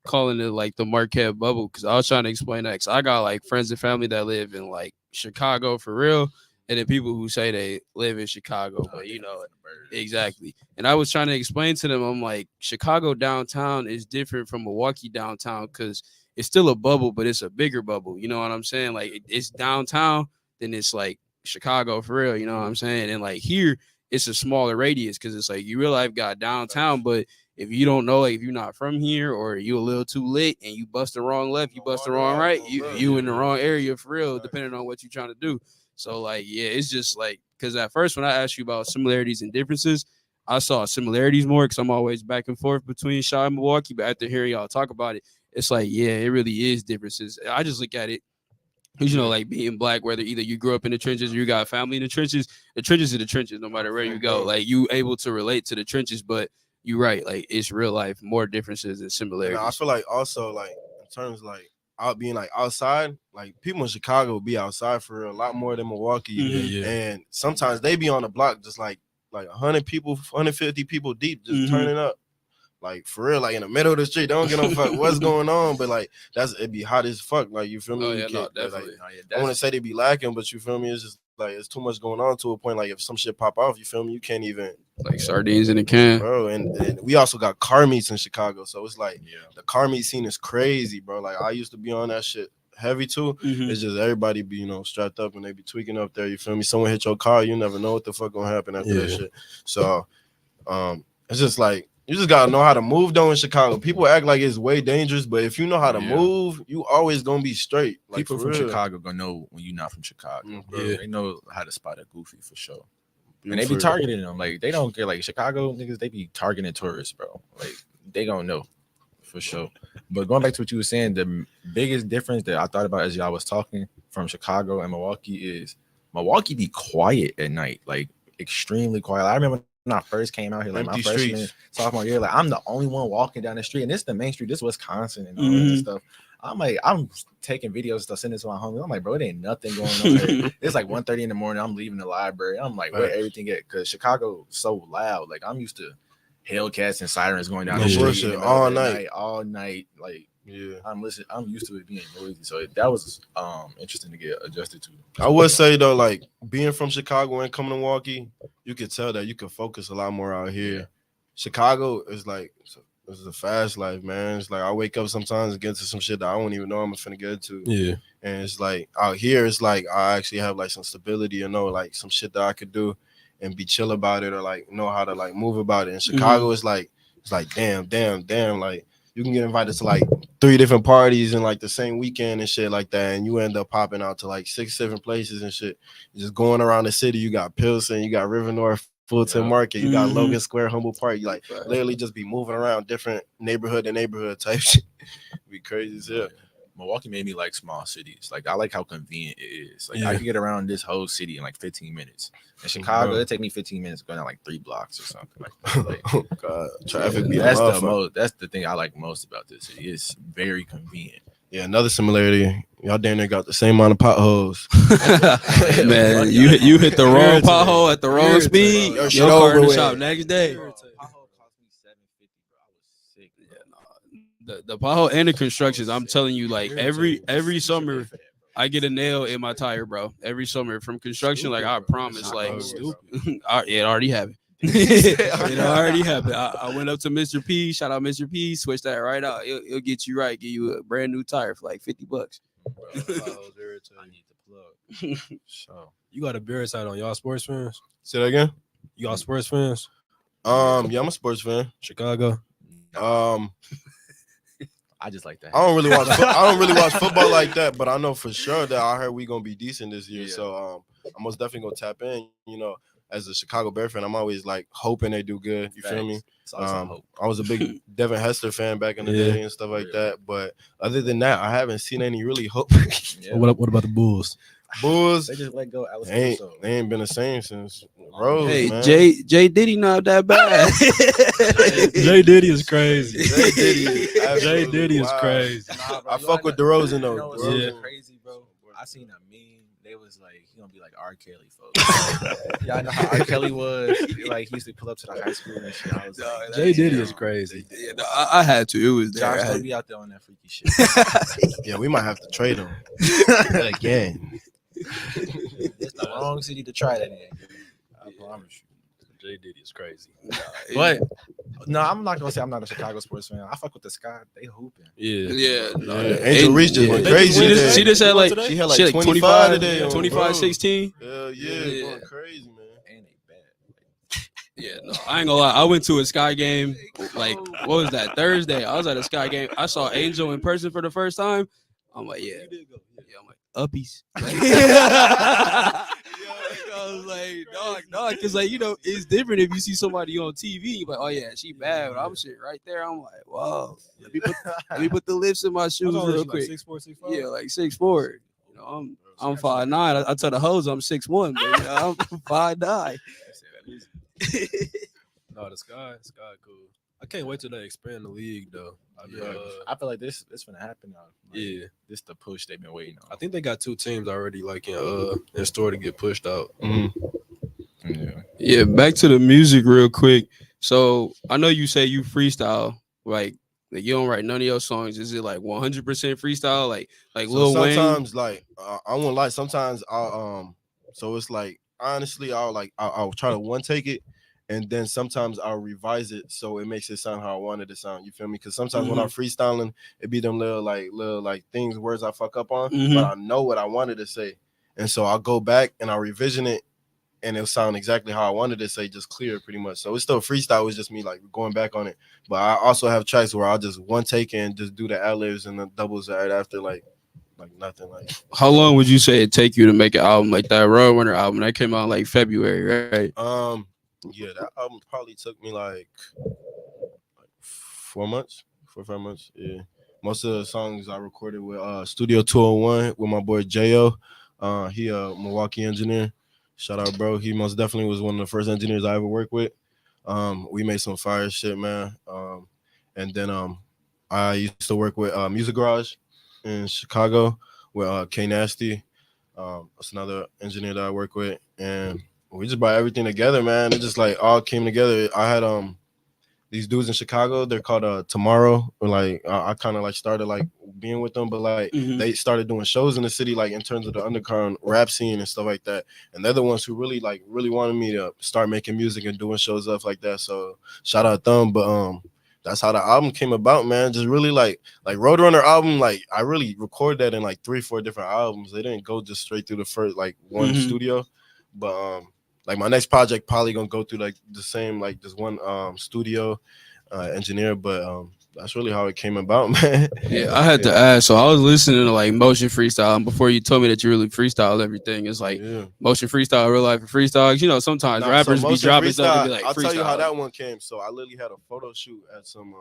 calling it like the Marquette bubble, because I was trying to explain that, because I got like friends and family that live in like Chicago for real, and then people who say they live in Chicago, but you know, exactly. And I was trying to explain to them, I'm like, Chicago downtown is different from Milwaukee downtown, because it's still a bubble, but it's a bigger bubble. You know what I'm saying? Like it's downtown, then it's like Chicago for real. You know what I'm saying? And like here, it's a smaller radius, because it's like you real life got downtown, but if you don't know, like if you're not from here or you a little too lit and you bust the wrong left, you bust the wrong right, you in the wrong area for real, depending on what you're trying to do. So like, yeah, it's just like, because at first when I asked you about similarities and differences, I saw similarities more, because I'm always back and forth between Chi and Milwaukee. But after hearing y'all talk about it, it's like, yeah, it really is differences. I just look at it, you know, like being black, whether either you grew up in the trenches or you got family in the trenches are the trenches, no matter where you go. Like you able to relate to the trenches, but you're right, like it's real life, more differences than similarities. I feel like also like in terms of like out being like outside, like people in Chicago be outside for real, a lot more than Milwaukee. And sometimes they be on the block just like 100 people, 150 people deep, just turning up. Like for real, like in the middle of the street, they don't get no fuck what's going on, but like it'd be hot as fuck. Like you feel me? Oh yeah, no, definitely. Like, I want to say they be lacking, but you feel me? It's just like it's too much going on to a point. Like if some shit pop off, you feel me? You can't even like sardines in a can, bro. And we also got car meets in Chicago, so it's like the car meet scene is crazy, bro. Like I used to be on that shit heavy too. It's just everybody be strapped up and they be tweaking up there. You feel me? Someone hit your car, you never know what the fuck gonna happen after that shit. So it's just like. You just gotta know how to move though in Chicago. People act like it's way dangerous, but if you know how to move, you always gonna be straight. Like people from Chicago gonna know when you're not from Chicago. They know how to spot a goofy for sure. And they be targeting them. Like they don't get like Chicago niggas, they be targeting tourists, bro. Like they gonna know for sure. But going back to what you were saying, the biggest difference that I thought about as y'all was talking from Chicago and Milwaukee is Milwaukee be quiet at night, like extremely quiet. I remember when I first came out here, like my freshman, sophomore year, like I'm the only one walking down the street, and this is the main street, this is Wisconsin and all that stuff. I'm taking videos stuff, sending it to my homies. I'm like, bro, it ain't nothing going on here. It's like 1:30 in the morning. I'm leaving the library. I'm like, where everything at? Because Chicago is so loud. Like, I'm used to Hellcats and sirens going down the street in the middle of the night, all night. Like, I'm used to it being noisy. So that was interesting to get adjusted to. I would say though, like being from Chicago and coming to Milwaukee, you could tell that you could focus a lot more out here. Yeah. Chicago is like, this is a fast life, man. It's like I wake up sometimes and get to some shit that I don't even know I'm finna get to. Yeah. And it's like out here, it's like I actually have like some stability, like some shit that I could do and be chill about it, or like know how to like move about it. In Chicago, it's like damn. Like you can get invited to like 3 different parties in like the same weekend and shit like that, and you end up popping out to like 6-7 places and shit. You're just going around the city. You got Pilsen, you got River North, Fulton Market, you got Logan Square, Humboldt Park. You like literally just be moving around different neighborhood to neighborhood type shit. Be crazy as hell. Milwaukee made me like small cities. Like I like how convenient it is. Like I can get around this whole city in like 15 minutes. In Chicago, it take me 15 minutes going down like 3 blocks or something like that. Like, oh God, traffic be that's the thing I like most about this city. It's very convenient. Yeah, another similarity. Y'all damn near got the same amount of potholes. Man, you hit the wrong pothole at the wrong speed. Your car in the shop next day. The pothole and the constructions, I'm telling you, like every summer I get a nail in my tire, bro. Every summer from construction, like I promise, like it already happened. It already happened. I went up to Mr. P, shout out Mr. P, switch that right out. It'll get you right, give you a brand new tire for like $50. Bro, I need the plug. So you got a beer side on y'all sports fans? Say that again. Y'all sports fans? Yeah, I'm a sports fan. Chicago. I just like that. I don't really watch. I don't really watch football like that, but I know for sure that I heard we gonna be decent this year. Yeah. So I'm most definitely gonna tap in. As a Chicago Bear fan, I'm always like hoping they do good. You feel me? I was a big Devin Hester fan back in the day and stuff like that. But other than that, I haven't seen any really hope. What about the Bulls? Bulls, they just let go. They ain't been the same since Rose. Hey, man. Jay Diddy not that bad. Jay Diddy is crazy. Jay Diddy is crazy. Nah, bro, I fuck with DeRozan though. DeRozan crazy, bro. I seen a meme. They was like, he gonna be like R. Kelly, folks. Y'all know how R. Kelly was. Like he used to pull up to the high school and shit. I was like, Jay Diddy is crazy. Yeah, no, I had to. It was there. Josh be out there on that freaky shit. Yeah, we might have to trade him again. It's the wrong city to try that in. I promise you. Jay Diddy is crazy. But no, I'm not gonna say I'm not a Chicago sports fan. I fuck with the Sky. They hooping. Yeah. Angel Reese just went crazy. She just had like 25 today. 25-16. Hell yeah, going crazy, man. And they bad. Yeah, no, I ain't gonna lie. I went to a Sky game. Like, what was that? Thursday. I was at a Sky game. I saw Angel in person for the first time. I'm like, yeah. I'm like, uppies. I was like, dog, because like it's different if you see somebody on TV. You're like, oh yeah, she bad, but I'm shit right there. I'm like, whoa. Let me put the lips in my shoes real quick. Like 6'4", 6'5"? Yeah, like 6'4". I'm 5'9". I tell the hoes I'm 6'1", but I'm 5'9". No, the Sky cool. I can't wait till they expand the league though. I feel like this gonna happen now. Like, this the push they've been waiting on. I think they got 2 teams already like in store to get pushed out. Yeah. Back to the music real quick. So I know you say you freestyle, like you don't write none of your songs. Is it like 100% freestyle, like Lil Wayne? Sometimes like I won't lie. Sometimes I'll so it's like honestly I'll try to one take it. And then sometimes I'll revise it so it makes it sound how I wanted it to sound. You feel me? Because sometimes when I'm freestyling, it be them little things, words I fuck up on, but I know what I wanted to say, and so I'll go back and I'll revision it, and it'll sound exactly how I wanted to say, just clear pretty much. So it's still freestyle. It's just me like going back on it. But I also have tracks where I'll just one take and just do the ad-libs and the doubles right after, like nothing. Like, how long would you say it take you to make an album like that Roadrunner album that came out in like February, right? Yeah, that album probably took me like 4 months, 4 or 5 months. Yeah, most of the songs I recorded with Studio 201 with my boy Jo. He a Milwaukee engineer. Shout out, bro. He most definitely was one of the first engineers I ever worked with. We made some fire shit, man. And then I used to work with Music Garage. in Chicago with K Nasty. That's another engineer that I work with, and we just brought everything together, man. It just like all came together. I had these dudes in Chicago. They're called Tomorrow. Like I kind of like started like being with them, but like Mhm. they started doing shows in the city, like in terms of the underground rap scene and stuff like that. And they're the ones who really wanted me to start making music and doing shows stuff like that. So shout out them. But that's how the album came about, man. Just really like Roadrunner album. Like I really recorded that in like 3-4 different albums. They didn't go just straight through the first like one Mhm. studio, but like my next project probably gonna go through like the same like just one studio engineer, but that's really how it came about, man. Yeah, I had to ask. So I was listening to like Motion Freestyle, and before you told me that you really freestyle everything, it's like Yeah. Motion Freestyle, real life freestyle. You know, sometimes Nah, so rappers be Motion dropping stuff and be Freestyle, like I'll tell you how freestyle. that one came. So I literally had a photo shoot at some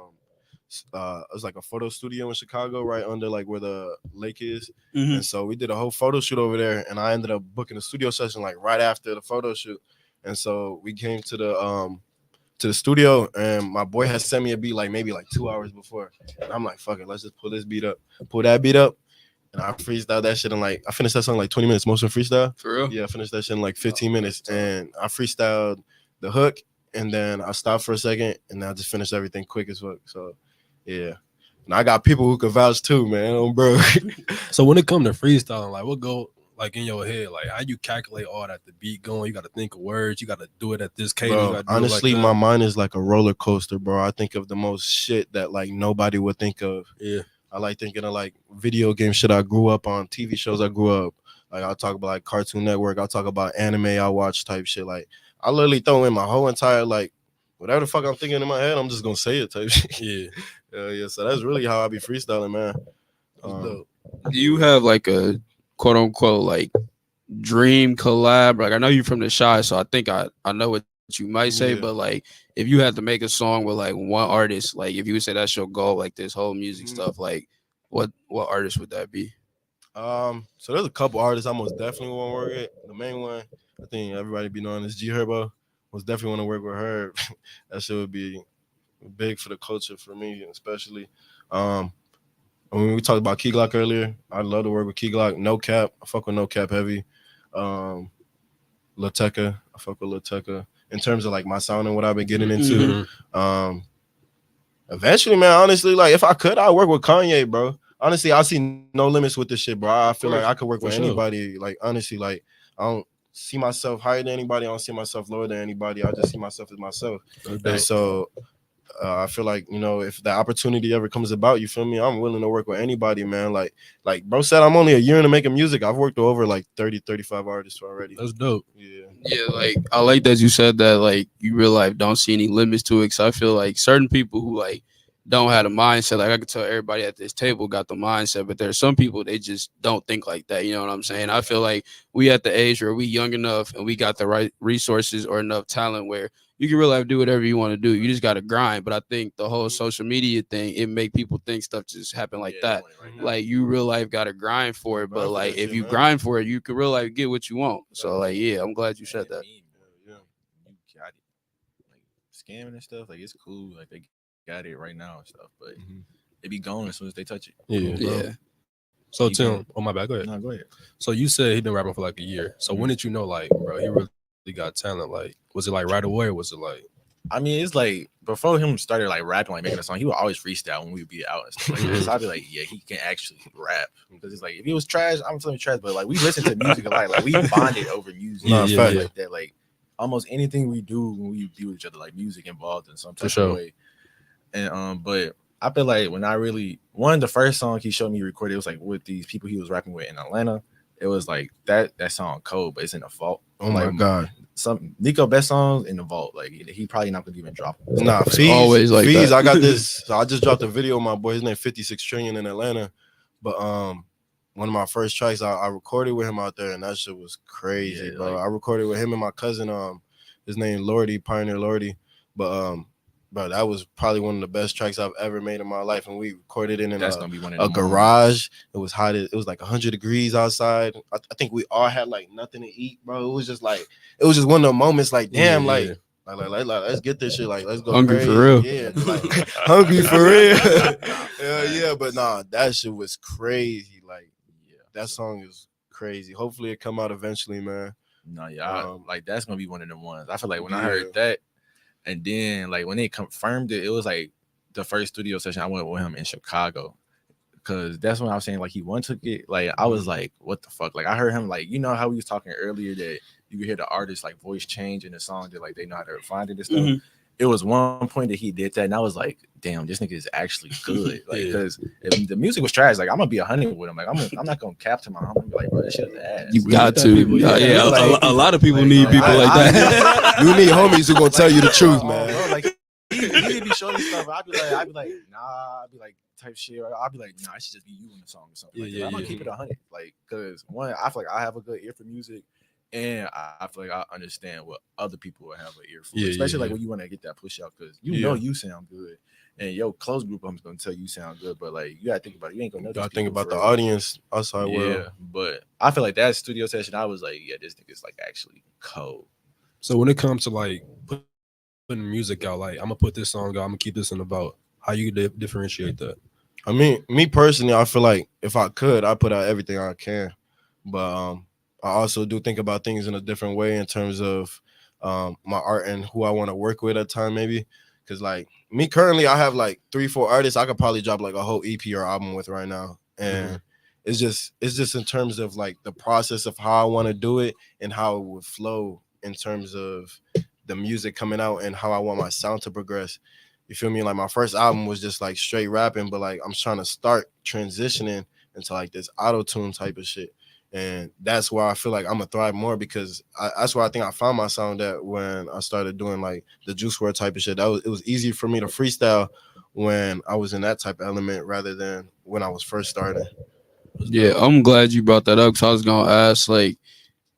it was like a photo studio in Chicago, right under like where the lake is. Mhm. And so we did a whole photo shoot over there, and I ended up booking a studio session like right after the photo shoot. And so we came to the studio, and my boy had sent me a beat like maybe like 2 hours before. And I'm like, fuck it, let's just pull this beat up, pull that beat up. And I freestyled that shit in like, I finished that song in like 20 minutes, Motion Freestyle. For real? Yeah, I finished that shit in like 15 minutes. And I freestyled the hook, and then I stopped for a second, and I just finished everything quick as fuck. So, yeah. And I got people who can vouch too, man, bro. So when it comes to freestyling, like what go like in your head, like how you calculate all that, the beat going, you got to think of words, you got to do it at this cadence. You Bro, gotta do it honestly, like my that. mind is like a roller coaster, bro. I think of the most shit that like nobody would think of. Yeah. I like thinking of like video game shit I grew up on, TV shows I grew up. Like I'll talk about like Cartoon Network, I'll talk about anime I watch type shit. Like I literally throw in my whole entire like whatever the fuck I'm thinking in my head, I'm just gonna say it type shit. Yeah. Yeah. So that's really how I be freestyling, man. That's dope. Do you have like a quote unquote like dream collab? Like I know you're from the Shy, so I think I know what you might say, Yeah. but like if you had to make a song with like one artist, like if you would say that's your goal, like this whole music Mhm. stuff, like what artist would that be? So there's a couple artists I most definitely want to work with. The main one, I think everybody be knowing is G Herbo. Most definitely want to work with her. That shit would be big for the culture for me, especially. When we talked about Key Glock earlier, I'd love to work with Key Glock. No Cap, I fuck with No Cap heavy. Lateca, I fuck with Lateca. In terms of like my sound and what I've been getting into. Mhm. Eventually, man, honestly, like if I could, I'd work with Kanye, bro. Honestly, I see no limits with this shit, bro. I feel like I could work For with sure. anybody. Like honestly, like I don't see myself higher than anybody. I don't see myself lower than anybody. I just see myself as myself. And so I feel like, you know, if the opportunity ever comes about, you feel me, I'm willing to work with anybody, man. Like bro said, I'm only a year into making music. I've worked with over like 30-35 artists already. That's dope. Yeah, like I like that you said that like you real life don't see any limits to it, because I feel like certain people who like don't have a mindset, like I could tell everybody at this table got the mindset, but there's some people they just don't think like that. You know what I'm saying? I feel like we at the age where we young enough and we got the right resources or enough talent where you can real life do whatever you want to do. You just got to grind. But I think the whole social media thing, it make people think stuff just happen like that. Like you real life got to grind for it. But like if you grind for it, you can real life get what you want. So like, yeah, I'm glad you said that. Yeah. You got it. Like scamming and stuff, like it's cool. Like they got it right now and stuff, but it be gone as soon as they touch it. Yeah. So Tim, my bad, go ahead. No, go ahead. So you said he been rapping for like a year. So when did you know, like, bro, he really got talent? Like, was it like right away, or was it like? I mean, it's like before him started like rapping, like making a song, he would always freestyle when we would be out and stuff like that. So I'd be like, yeah, he can actually rap. Because it's like if he was trash, I'm telling you trash, but like we listen to music a lot, like we bonded over music, like that. Like almost anything we do when we be with each other, like music involved in some type of way. And but I feel like when I really one of the first songs he showed me recorded, it was like with these people he was rapping with in Atlanta. It was like that song cold, but it's in the vault. Oh like, my god. Some Nico best songs in the vault. Like he probably not gonna even drop them. Nah, Fees, always like Fees, that. I got this. So I just dropped a video of my boy. His name 56 Trillion in Atlanta. But one of my first tracks I recorded with him out there, and that shit was crazy, bro. Like, I recorded with him and my cousin, his name Lordy, Pioneer Lordy. But bro, that was probably one of the best tracks I've ever made in my life, and we recorded it in a garage. It was hot. It was like 100 degrees outside. I think we all had like nothing to eat, bro. It was just one of the moments like, damn, like let's get this shit. Like, let's go Hungry crazy. for real. Yeah, like hungry for real. Yeah, but nah, that shit was crazy. Like, Yeah. that song is crazy. Hopefully, it come out eventually, man. No, yeah, like that's gonna be one of them ones. I feel like when I Yeah. heard that, and then like when they confirmed it, it was like the first studio session I went with him in Chicago. Cause that's when I was saying like he one took it. Like I was like, what the fuck? Like I heard him like, you know how we was talking earlier that you could hear the artist like voice change in the song that like they know how to find it and stuff. Mhm. It was one point that he did that, and I was like, damn, this nigga is actually good. Like, Yeah. because if the music was trash, like I'm gonna be 100 with him. Like I'm not gonna cap to my homie and be like, bro, this shit is ass. You We got need that to. people, Yeah, yeah. yeah. A lot of people need like, people like I- that. You need homies who gonna tell you the truth, Bro, man. like he be showing me stuff. I'd be like, nah. I'd be like type shit. Or I'd be like, nah, it should just be you in the song or something. Like, Yeah, I'm gonna yeah. keep it 100. Like, cause one, I feel like I have a good ear for music, and I feel like I understand what other people will have an ear for, Yeah, especially yeah, like yeah. when you want to get that push out, cause you Yeah. know you sound good, and your close group of them is gonna tell you sound good, but like you gotta think about it. You ain't gonna know. Gotta these think people about for the real. audience outside Yeah, world. but I feel like that studio session, I was like, yeah, this nigga's like actually cold. So when it comes to like putting music out, like I'm gonna put this song out, I'm gonna keep this in the vault. How you differentiate that? I mean, me personally, I feel like if I could, I put out everything I can. But I also do think about things in a different way in terms of my art and who I want to work with at time, maybe. Because like me currently, I have like 3-4 artists I could probably drop like a whole EP or album with right now, and it's just in terms of like the process of how I want to do it and how it would flow in terms of the music coming out and how I want my sound to progress. You feel me? Like my first album was just like straight rapping, but like I'm trying to start transitioning into like this auto tune type of shit. And that's where I feel like I'm gonna thrive more because that's where I think I found my sound at when I started doing like the Juice WRLD type of shit. It was easy for me to freestyle when I was in that type of element rather than when I was first starting. Yeah, I'm glad you brought that up because I was gonna ask, like,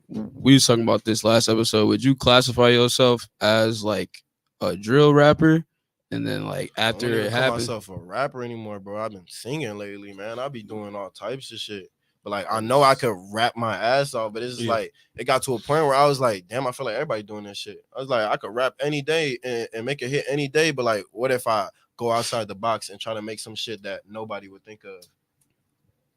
we was talking about this last episode. Would you classify yourself as like a drill rapper, and then like I after don't even it call happened? myself a rapper anymore, bro. I've been singing lately, man. I be doing all types of shit. But like I know I could rap my ass off, but it's just like it got to a point where I was like, damn, I feel like everybody doing this shit. I was like, I could rap any day and make a hit any day, but like, what if I go outside the box and try to make some shit that nobody would think of?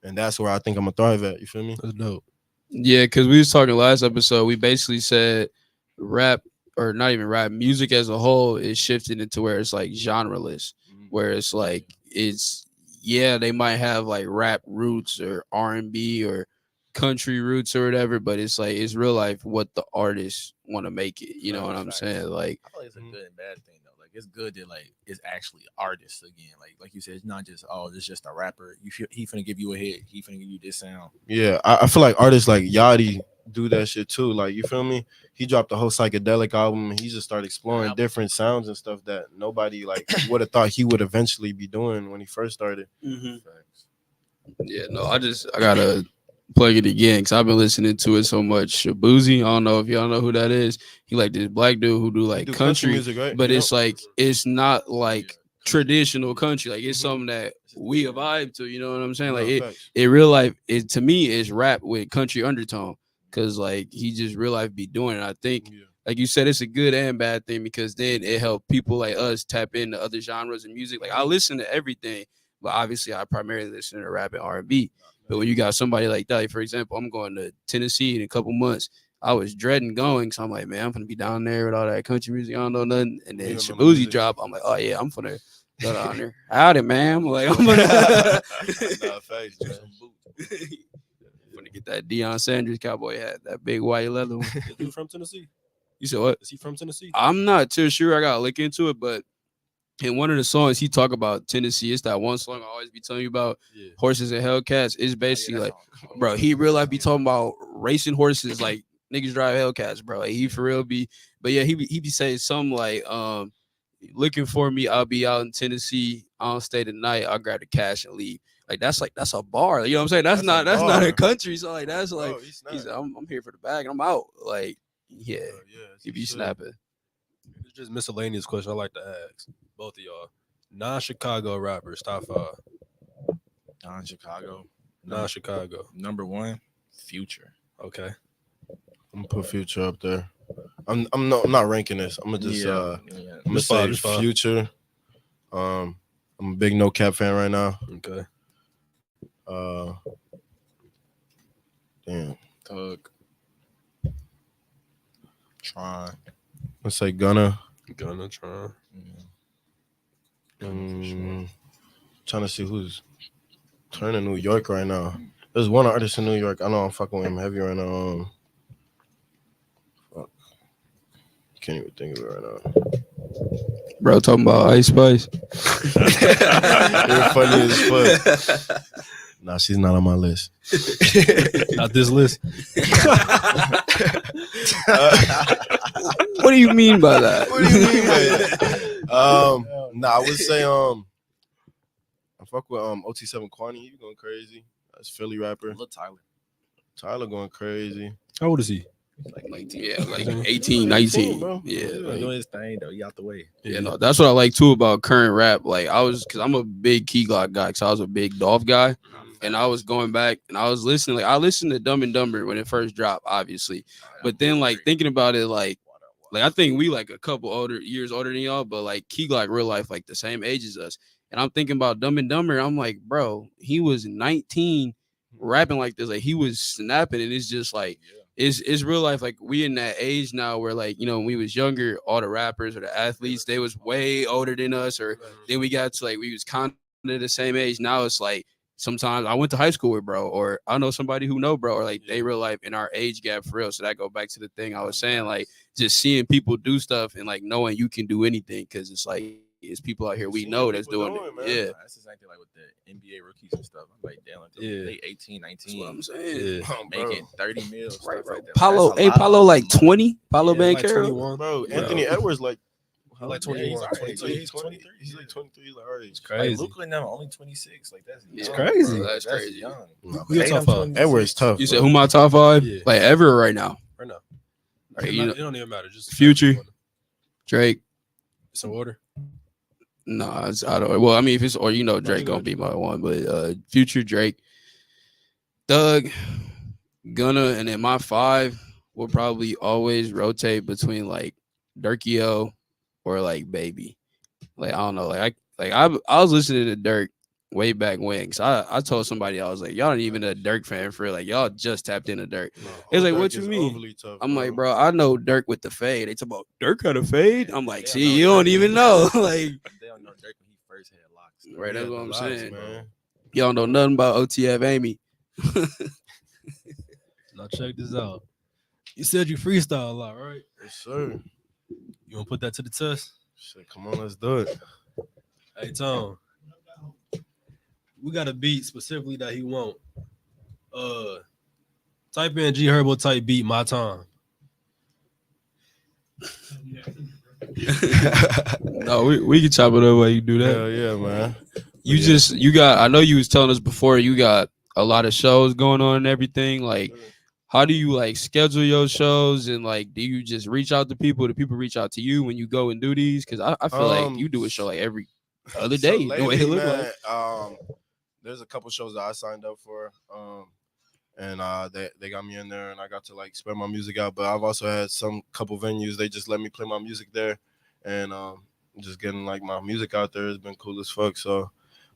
And that's where I think I'm gonna thrive at. You feel me? That's dope. Yeah, because we was talking last episode. We basically said rap, or not even rap, music as a whole is shifting into where it's like genreless, where it's like they might have like rap roots or R&B or country roots or whatever, but it's like it's real life what the artists want to make it. You know what I'm Facts. saying? Like, I feel like it's a good and bad thing though. Like it's good that like it's actually artists again. Like you said, it's not just it's just a rapper. You feel he finna give you a hit. He finna give you this sound. Yeah, I feel like artists like Yachty do that shit too. Like, you feel me? He dropped a whole psychedelic album and he just started exploring different sounds and stuff that nobody like would have thought he would eventually be doing when he first started. yeah, no, I gotta plug it again because I've been listening to it so much. Shabuzi, I don't know if y'all know who that is. He like this black dude who do like Do country music, right? but You it's know? like it's not like traditional country. Like it's something that we vibe to. You know what I'm saying? Like No, facts. it real life. It to me is rap with country undertone because like he just real life be doing it. I think. Like you said, it's a good and bad thing because then it helped people like us tap into other genres of music. Like I listen to everything, but obviously I primarily listen to rap and R&B. But when you got somebody like that, like for example, I'm going to Tennessee in a couple months. I was dreading going, so I'm like, man, I'm gonna be down there with all that country music. I don't know nothing. And then Shabuzi drop, I'm like, oh yeah, I'm gonna go down there. Howdy, man. I'm like, I'm gonna, Nah, facts, man. gonna get that Deion Sanders cowboy hat, that big white leather one. Is he from Tennessee? You said what? Is he from Tennessee? I'm not too sure. I gotta look into it, but in one of the songs he talk about Tennessee. It's that one song I always be telling you about, Horses and Hellcats. It's basically like, bro, he real life be talking about racing horses like niggas drive Hellcats, bro. Like he for real be, but yeah, he be saying something like, looking for me, I'll be out in Tennessee. I don't stay the night. I'll grab the cash and leave. Like that's a bar. You know what I'm saying? That's not a country. So like that's like he's I'm here for the bag and I'm out. Like yeah, he be snapping. It's just miscellaneous question I like to ask both of y'all. Non-Chicago rappers, top 5. Non-Chicago. Non-Chicago. Number 1, Future. Okay. I'm gonna put Future up there. I'm not ranking this. I'm gonna just I'm gonna Just say five. Future. I'm a big No Cap fan right now. Okay. Damn. Thug. Tron. Let's say Gunna. Gonna try. Trying to see who's turning New York right now. There's one artist in New York. I know I'm fucking with him heavy right now. Fuck. Can't even think of it right now. Bro, talking about Ice Spice. You're funny as fuck. Nah, she's not on my list. Not this list. What do you mean by that? What do you mean by that? Nah, I would say I fuck with OT7 Kwani. He going crazy. That's Philly rapper. Look, Tyler going crazy. How old is he? like 19. Yeah, like 18, 19. bro. Yeah, He's like, doing his thing though. He out the way. yeah, no, that's what I like too about current rap. Like cause I'm a big Key Glock guy, cause I was a big Dolph guy, and I was going back and I was listening. Like I listened to Dumb and Dumber when it first dropped, obviously, but then like thinking about it, like I think we like a couple years older than y'all, but like Key Glock real life like the same age as us. And I'm thinking about Dumb and Dumber. I'm like, bro, he was 19 rapping like this. Like he was snapping, and it's just like it's real life. Like we in that age now where like, you know, when we was younger, all the rappers or the athletes, they was way older than us, or then we got to like we was kind of the same age. Now it's like sometimes I went to high school with bro, or I know somebody who know bro, or like they real life in our age gap for real. So that go back to the thing I was saying, like just seeing people do stuff and like knowing you can do anything, because it's like it's people out here we know that's doing it. Man. Yeah, that's exactly like with the NBA rookies and stuff. I'm like, damn, Yeah. they 18, 19. That's what I'm saying. Yeah. Making 30 mils. Right, bro. Like that. Paulo, That's a hey, lot Paulo of like money. 20. Paulo Yeah, like Banchero. 21. Bro, Anthony Edwards like Like yeah, 21, he's 22. He's 23. He's like 23. He's like, all right. It's Like crazy. Luka and them are only 26. Like that's It's young, crazy. bro. That's crazy. Young. Who your top five? Edwards tough. You said bro. who my top 5? Yeah. Like ever or right now? Right now. Right, It you know, don't even matter. Just Future. Drake. Some order. Nah, I don't. Well, I mean, if it's or you know, No, Drake you gonna good. be my one, but Future, Drake, Thug, Gunna, and then my 5 will probably always rotate between like Durkio or like Baby. Like I don't know, I was listening to Dirk way back when, because I told somebody, I was like, y'all ain't even a Dirk fan for real. Like y'all just tapped into Dirk. It's like, what you mean? Tough, I'm like, bro, I know Dirk with the fade. They talk about Dirk had a fade. I'm like, see, you don't even know. Like, They don't know Drake when he first had locks. right, that's Yeah, what I'm the saying. locks, man. Y'all know nothing about OTF Amy. Now check this out. You said you freestyle a lot, right? Yes, sir. You want to put that to the test? Shit, come on, let's do it. Hey, Tom. We got a beat specifically that he want. Type in G Herbo type beat my time. No, we can chop it up while you do that. Hell yeah, man. You got, I know you was telling us before, you got a lot of shows going on and everything. Like, how do you like schedule your shows, and like, do you just reach out to people? Do people reach out to you when you go and do these? Because I feel like you do a show like every other day. So the way it lately, look man, like. there's a couple shows that I signed up for, and they got me in there, and I got to like spread my music out. But I've also had some couple venues, they just let me play my music there, and just getting like my music out there has been cool as fuck. So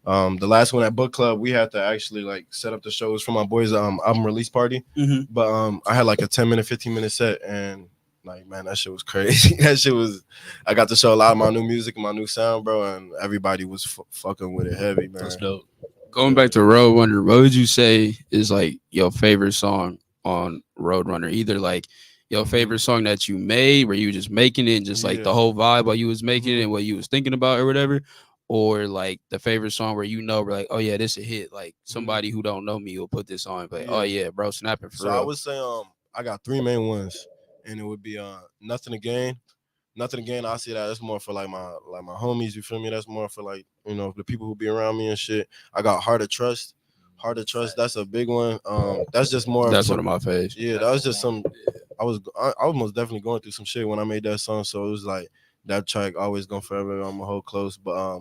the last one at Book Club, we had to actually like set up the shows for my boys' album release party. Mhm. But I had like a 10-minute, 15-minute set, and like, man, that shit was crazy. I got to show a lot of my new music and my new sound, bro, and everybody was fucking with it heavy, man. That's dope. Going back to Roadrunner, what would you say is like your favorite song on Roadrunner? Either like your favorite song that you made, where you were just making it, and just like the whole vibe while you was making it and what you was thinking about or whatever, or like the favorite song where you know, we're like, oh yeah, this a hit. Like somebody who don't know me will put this on, but oh yeah, bro, snapping for So real. I would say I got 3 main ones, and it would be Nothing to Gain. Nothing to Gain, I see that that's more for like my homies, you feel me? That's more for like, you know, the people who be around me and shit. I got Heart of Trust. Heart of Trust, that's a big one. That's just more That's one of my faves. Yeah, that was just some I was most definitely going through some shit when I made that song. So it was like that track always gonna forever on my whole close. But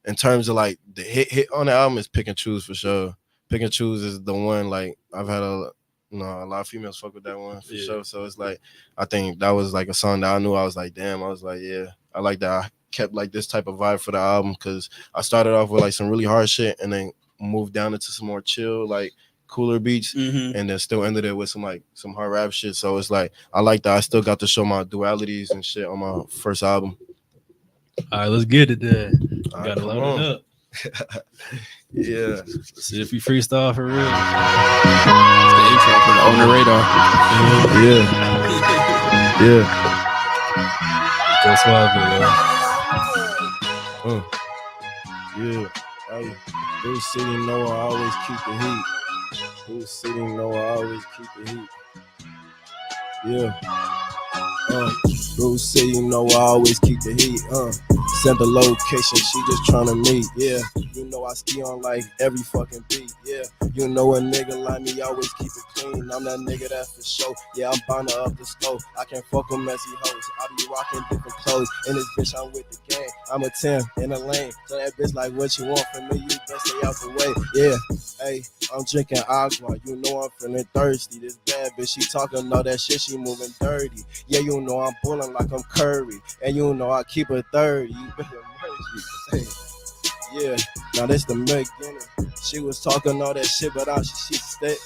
in terms of like the hit on the album is Pick and Choose for sure. Pick and Choose is the one, like I've had No, a lot of females fuck with that one for Yeah. sure. So it's like I think that was like a song that I knew I was like, damn, I was like, yeah, I like that. I kept like this type of vibe for the album because I started off with like some really hard shit and then moved down into some more chill, like cooler beats, Mm-hmm. and then still ended it with some hard rap shit. So it's like I like that. I still got to show my dualities and shit on my first album. All right, let's get it then. All right, Gotta come load on. it up. Yeah. Let's see if we freestyle for real. It's the intro for the On the Radar. Yeah. Yeah. Nico Suave, Yeah. Hey, Bruce City know I always keep the heat. Bruce City know I always keep the heat. Yeah. Bruce City know I always keep the heat. Send the location, she just tryna meet. Yeah. You know I ski on like every fucking beat. Yeah. You know a nigga like me always keep it clean. I'm that nigga that's for show. Yeah, I'm bound to up the stove. I can't fuck with messy hoes. I be rocking different clothes. In this bitch, I'm with the gang. I'm a 10 in a lane. So that bitch like what you want from me, you best stay out the way. Yeah. Hey, I'm drinking agua. You know I'm feeling thirsty. This bad bitch, she talking all that shit, she moving dirty. Yeah, you know I'm bulling like I'm Curry. And you know I keep it 30. You better merge me. Hey. Yeah, now this the beginning. She was talking all that shit, but she steady.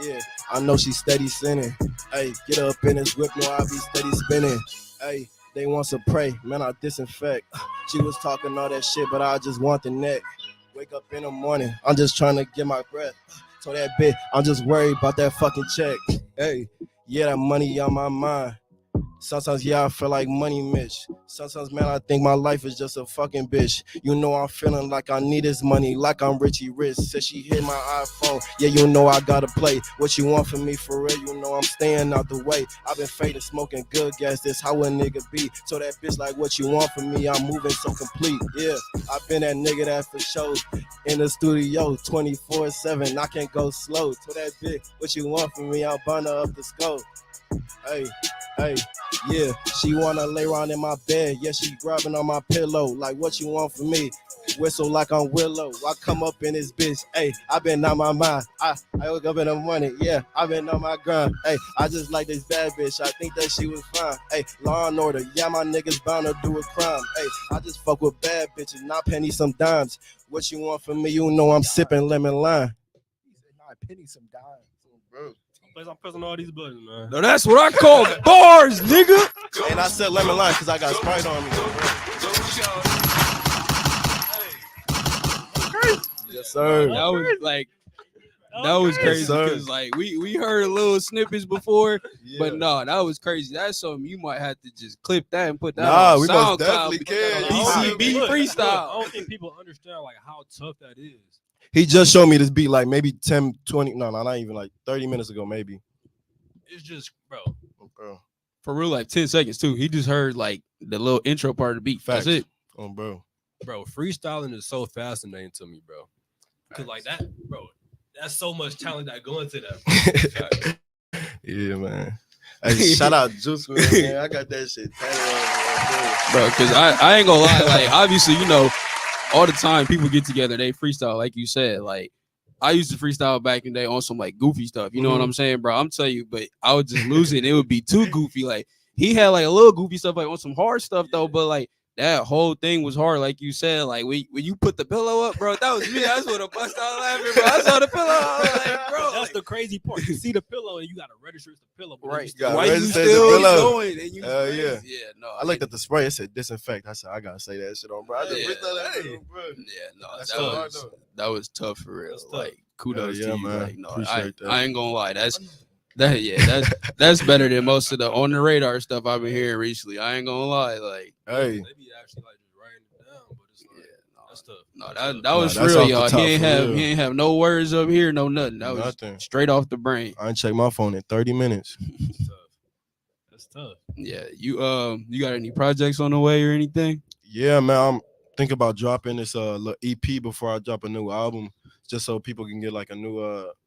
Yeah, I know she steady sinning. Hey, get up in this whip, no, I be steady spinning. Hey, they want to pray, man, I disinfect. She was talking all that shit, but I just want the neck. Wake up in the morning, I'm just trying to get my breath. So that bitch, I'm just worried about that fucking check. Hey, yeah, that money on my mind. Sometimes, yeah, I feel like money, Mitch. Sometimes, man, I think my life is just a fucking bitch. You know I'm feeling like I need this money, like I'm Richie Rich. Said she hit my iPhone. Yeah, you know I gotta play. What you want from me for real? You know I'm staying out the way. I've been fading, smoking good gas. This how a nigga be. So that bitch like, what you want from me? I'm moving so complete. Yeah, I've been that nigga that for sure. In the studio, 24/7. I can't go slow. So that bitch, what you want from me? I'm burning up the scope. Hey, hey, yeah, she wanna lay around in my bed. Yeah, she grabbing on my pillow. Like, what you want from me? Whistle like I'm Willow. I come up in this bitch. Hey, I been on my mind. I woke up in the morning. Yeah, I been on my grind. Hey, I just like this bad bitch. I think that she was fine. Hey, law and order. Yeah, my niggas bound to do a crime. Hey, I just fuck with bad bitches, not penny some dimes. What you want from me? You know I'm sipping lemon lime. Not penny some dimes, Bro. I'm pressing all these buttons, man. No, that's what I call bars, nigga. And I said lemon lime because I got Sprite on me. Yes, sir. That was like that was crazy sir. because like we heard little snippets before, Yeah. but no, that was crazy. That's something you might have to just clip that and put that Nah, on we SoundCloud. most definitely can. DCB Look, freestyle. I don't think people understand like how tough that is. He just showed me this beat like maybe 10, 20, no, not even like 30 minutes ago, maybe. It's just, bro. Bro. For real, like 10 seconds too. He just heard like the little intro part of the beat. Facts. That's it. Oh, bro. Bro, freestyling is so fascinating to me, bro. Cause like that, bro, that's so much talent that go into that. Yeah, man. Hey, shout out Juice WRLD, man. I got that shit tatted on, Bro, because I ain't gonna lie, like obviously, you know, all the time people get together, they freestyle, like you said. Like I used to freestyle back in the day on some like goofy stuff. You know what I'm saying, bro? I'm telling you, but I would just lose it. And it would be too goofy. Like he had like a little goofy stuff, like on some hard stuff though. But like that whole thing was hard, like you said. Like when you put the pillow up, bro, that was me. That's what I bust out laughing, bro. I saw the pillow, I was like, bro. That's the crazy part. You see the pillow and you gotta register it's the pillow. But Right. gotta Why you register the still pillow. going? And you Yeah. Yeah, no. I looked at the spray. It said disinfect. I said I gotta say that shit on, bro. I just Yeah. freestyled that shit on, bro. Yeah, no, That's that so hard, was though. that was tough for real. That's tough. Like kudos Yeah, to you, man. like no, Appreciate that. I ain't gonna lie. That's better than most of the on the radar stuff I've been hearing recently. I ain't gonna lie, like Hey, They be actually like just writing it down, but it's like, that's tough. no, That's that tough. that was Nah, that's real, off the y'all. top, for real. He ain't have no words up here, no nothing. That was nothing. straight off the brain. I ain't checked my phone in 30 minutes. That's tough. That's tough. Yeah, you got any projects on the way or anything? Yeah, man. I'm thinking about dropping this little EP before I drop a new album, just so people can get like a new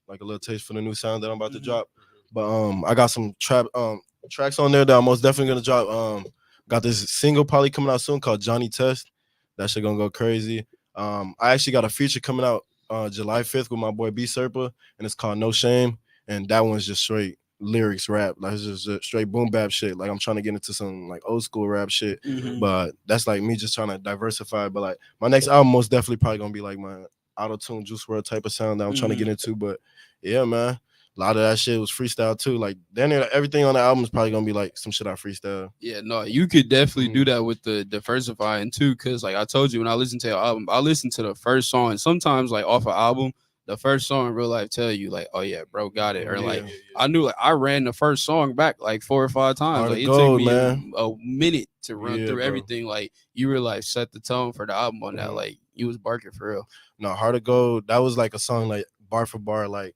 like a little taste for the new sound that I'm about to drop. But I got some tracks on there that I'm most definitely gonna drop. Got this single probably coming out soon called Johnny Test. That shit gonna go crazy. I actually got a feature coming out July 5th with my boy B Serpa, and it's called No Shame. and that one's just straight lyrics rap. Like it's just straight boom bap shit. Like I'm trying to get into some like old school rap shit, Mhm. but that's like me just trying to diversify. But like my next album most definitely probably gonna be like my auto tune Juice World type of sound that I'm trying to get into. But yeah, man. A lot of that shit was freestyle too. Like then everything on the album is probably gonna be like some shit I freestyle. Yeah, no, you could definitely do Mhm. that with the diversifying too, because like I told you, when I listen to your album, I listen to the first song. And sometimes like off an album, the first song in real life tell you like, oh yeah, bro, got it. Or like Yeah. I knew like I ran the first song back like 4 or 5 times. Heart Like of it Gold, took me man. a minute to run Yeah, through bro. everything. Like you were like set the tone for the album on that. Mhm. Like you was barking for real. No, Heart of Gold, that was like a song like bar for bar, like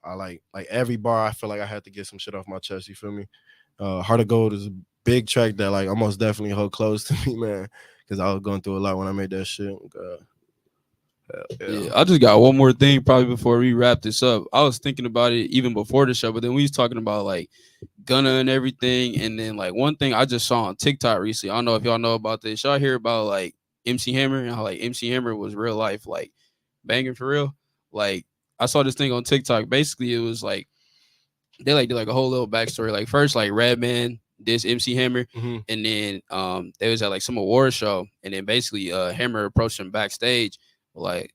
I like every bar I feel like I had to get some shit off my chest, you feel me? Heart of Gold is a big track that like almost definitely hold close to me, man. Cause I was going through a lot when I made that shit. Hell Yeah, I just got one more thing probably before we wrap this up. I was thinking about it even before the show, but then we was talking about like Gunna and everything, and then like one thing I just saw on TikTok recently. I don't know if y'all know about this. Y'all hear about like MC Hammer and how like MC Hammer was real life like banging for real. Like I saw this thing on TikTok. Basically, it was like they like did like a whole little backstory. Like first, like Redman this MC Hammer, hmm and then they was at like some award show, and then basically Hammer approached him backstage, like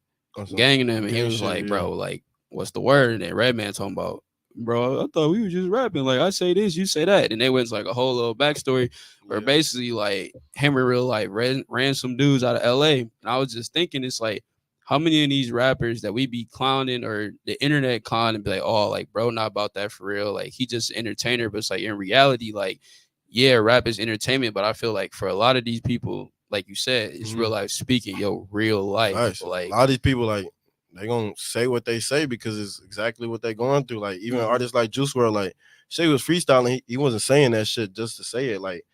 ganging him, and he gang was shit, like, yeah. "Bro, like, what's the word?" And then Redman talking about, "Bro, I thought we were just rapping. Like, I say this, you say that." And they went to like a whole little backstory where Yeah. basically like Hammer real like ran some dudes out of LA, and I was just thinking, it's like, how many of these rappers that we be clowning or the internet clown and be like, "Oh, like, bro, not about that for real. Like, he just an entertainer," but it's like in reality, like, yeah, rap is entertainment, but I feel like for a lot of these people, like you said, it's real life speaking, yo, real life. Nice. Like, A lot of these people like they gonna say what they say because it's exactly what they going through. Like even Mhm. artists like Juice WRLD, like Shay was freestyling, he wasn't saying that shit just to say it. Like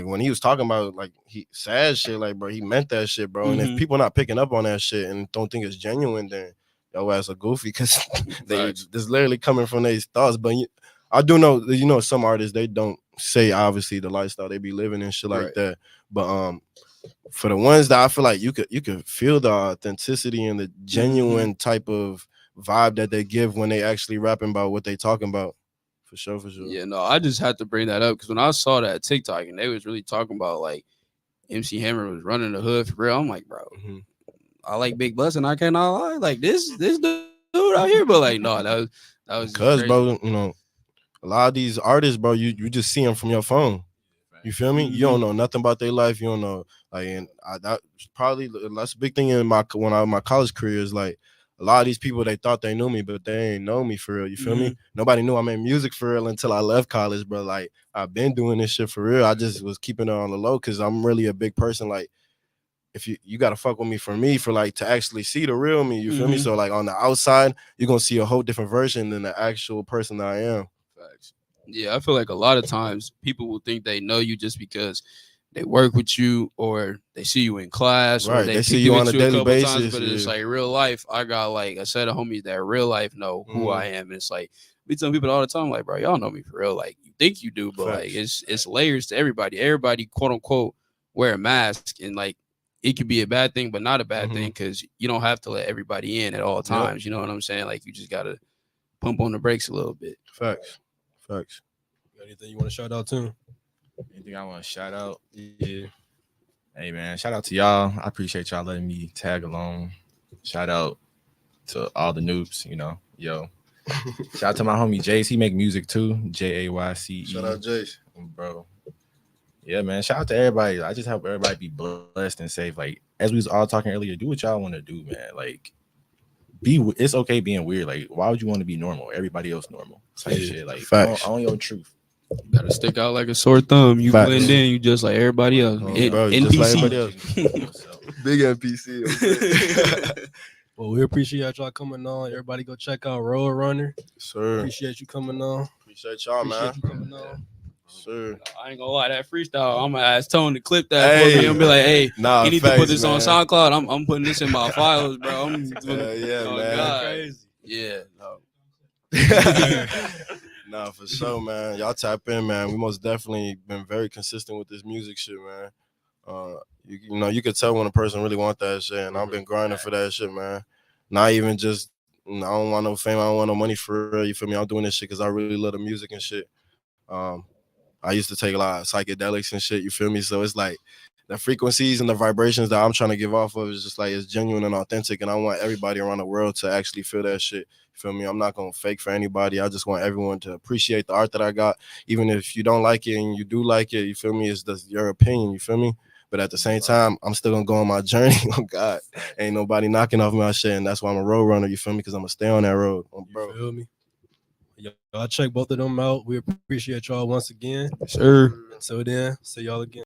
when he was talking about like he sad shit, like bro, he meant that shit, bro. And if Mhm. people not picking up on that shit and don't think it's genuine, then yo ass a goofy because they Facts. just literally coming from these thoughts. But I do know that some artists they don't say obviously the lifestyle they be living and shit like Right. that. But for the ones that I feel like you could feel the authenticity and the genuine type of vibe that they give when they actually rapping about what they talking about. For sure, for sure. Yeah, no, I just had to bring that up because when I saw that TikTok and they was really talking about like MC Hammer was running the hood for real, I'm like, bro, Mhm. I like Big Bus and I cannot lie, like this dude out here, but like, no, that was just Cause crazy. bro, a lot of these artists, bro, you just see them from your phone. You feel me? You don't know nothing about their life. You don't know like, and that's probably that's a big thing in my college career is like a lot of these people they thought they knew me, but they ain't know me for real. You feel me? Nobody knew I made music for real until I left college, bro. Like I've been doing this shit for real. I just was keeping it on the low because I'm really a big person. Like if you gotta fuck with me for like to actually see the real me. You feel me? So like on the outside, you're gonna see a whole different version than the actual person that I am. Facts. Yeah, I feel like a lot of times people will think they know you just because they work with you or they see you in class or Right. they They see kick you it on with a you a daily couple times, basis. but it's Yeah. like real life. I got like a set of homies that real life know who I am. And it's like we tell people all the time, like, bro, y'all know me for real. Like you think you do, but like Facts. it's layers to everybody. Everybody quote unquote wear a mask and like it could be a bad thing, but not a bad thing because you don't have to let everybody in at all times. You know what I'm saying? Like you just gotta pump on the brakes a little bit. Facts. Facts. Anything you want to shout out to? Anything I want to shout out? Yeah. Hey man, shout out to y'all. I appreciate y'all letting me tag along. Shout out to all the noobs, yo. Shout out to my homie Jace. He make music too. Jayce. Shout out Jace. Bro. Yeah, man. Shout out to everybody. I just hope everybody be blessed and safe. Like as we was all talking earlier, do what y'all want to do, man. Like it's okay being weird. Like why would you want to be normal? Everybody else normal. Type shit. Like Facts. own your truth. Gotta stick out like a sore thumb. You Facts. blend in, you just like everybody else. Bro, you just like everybody else. Big NPC. Well, we appreciate y'all coming on. Everybody go check out Road Runner. Sir. Appreciate you coming on. Appreciate y'all, man. Appreciate you coming on. Sir. I ain't gonna lie, that freestyle, I'm gonna ask Tone to clip that for me. I'm gonna be like, hey, nah, you need facts, to put this man. on SoundCloud. I'm putting this in my files, bro. Yeah, oh, man. God. Crazy. Yeah, no. Nah, for sure, man. Y'all tap in, man. We most definitely been very consistent with this music shit, man. You could tell when a person really want that shit, and I've been grinding for that shit, man. Not even just I don't want no fame. I don't want no money for real. You feel me? I'm doing this shit because I really love the music and shit. I used to take a lot of psychedelics and shit. You feel me? So it's like the frequencies and the vibrations that I'm trying to give off of is just like it's genuine and authentic. And I want everybody around the world to actually feel that shit. You feel me? I'm not gonna fake for anybody. I just want everyone to appreciate the art that I got, even if you don't like it and you do like it. You feel me? It's just your opinion. You feel me? But at the same time, I'm still gonna go on my journey. Oh God, ain't nobody knocking off my shit, and that's why I'm a road runner. You feel me? Because I'm gonna stay on that road, bro. You feel me? Y'all check both of them out. We appreciate y'all once again. Sure. Until then, see y'all again.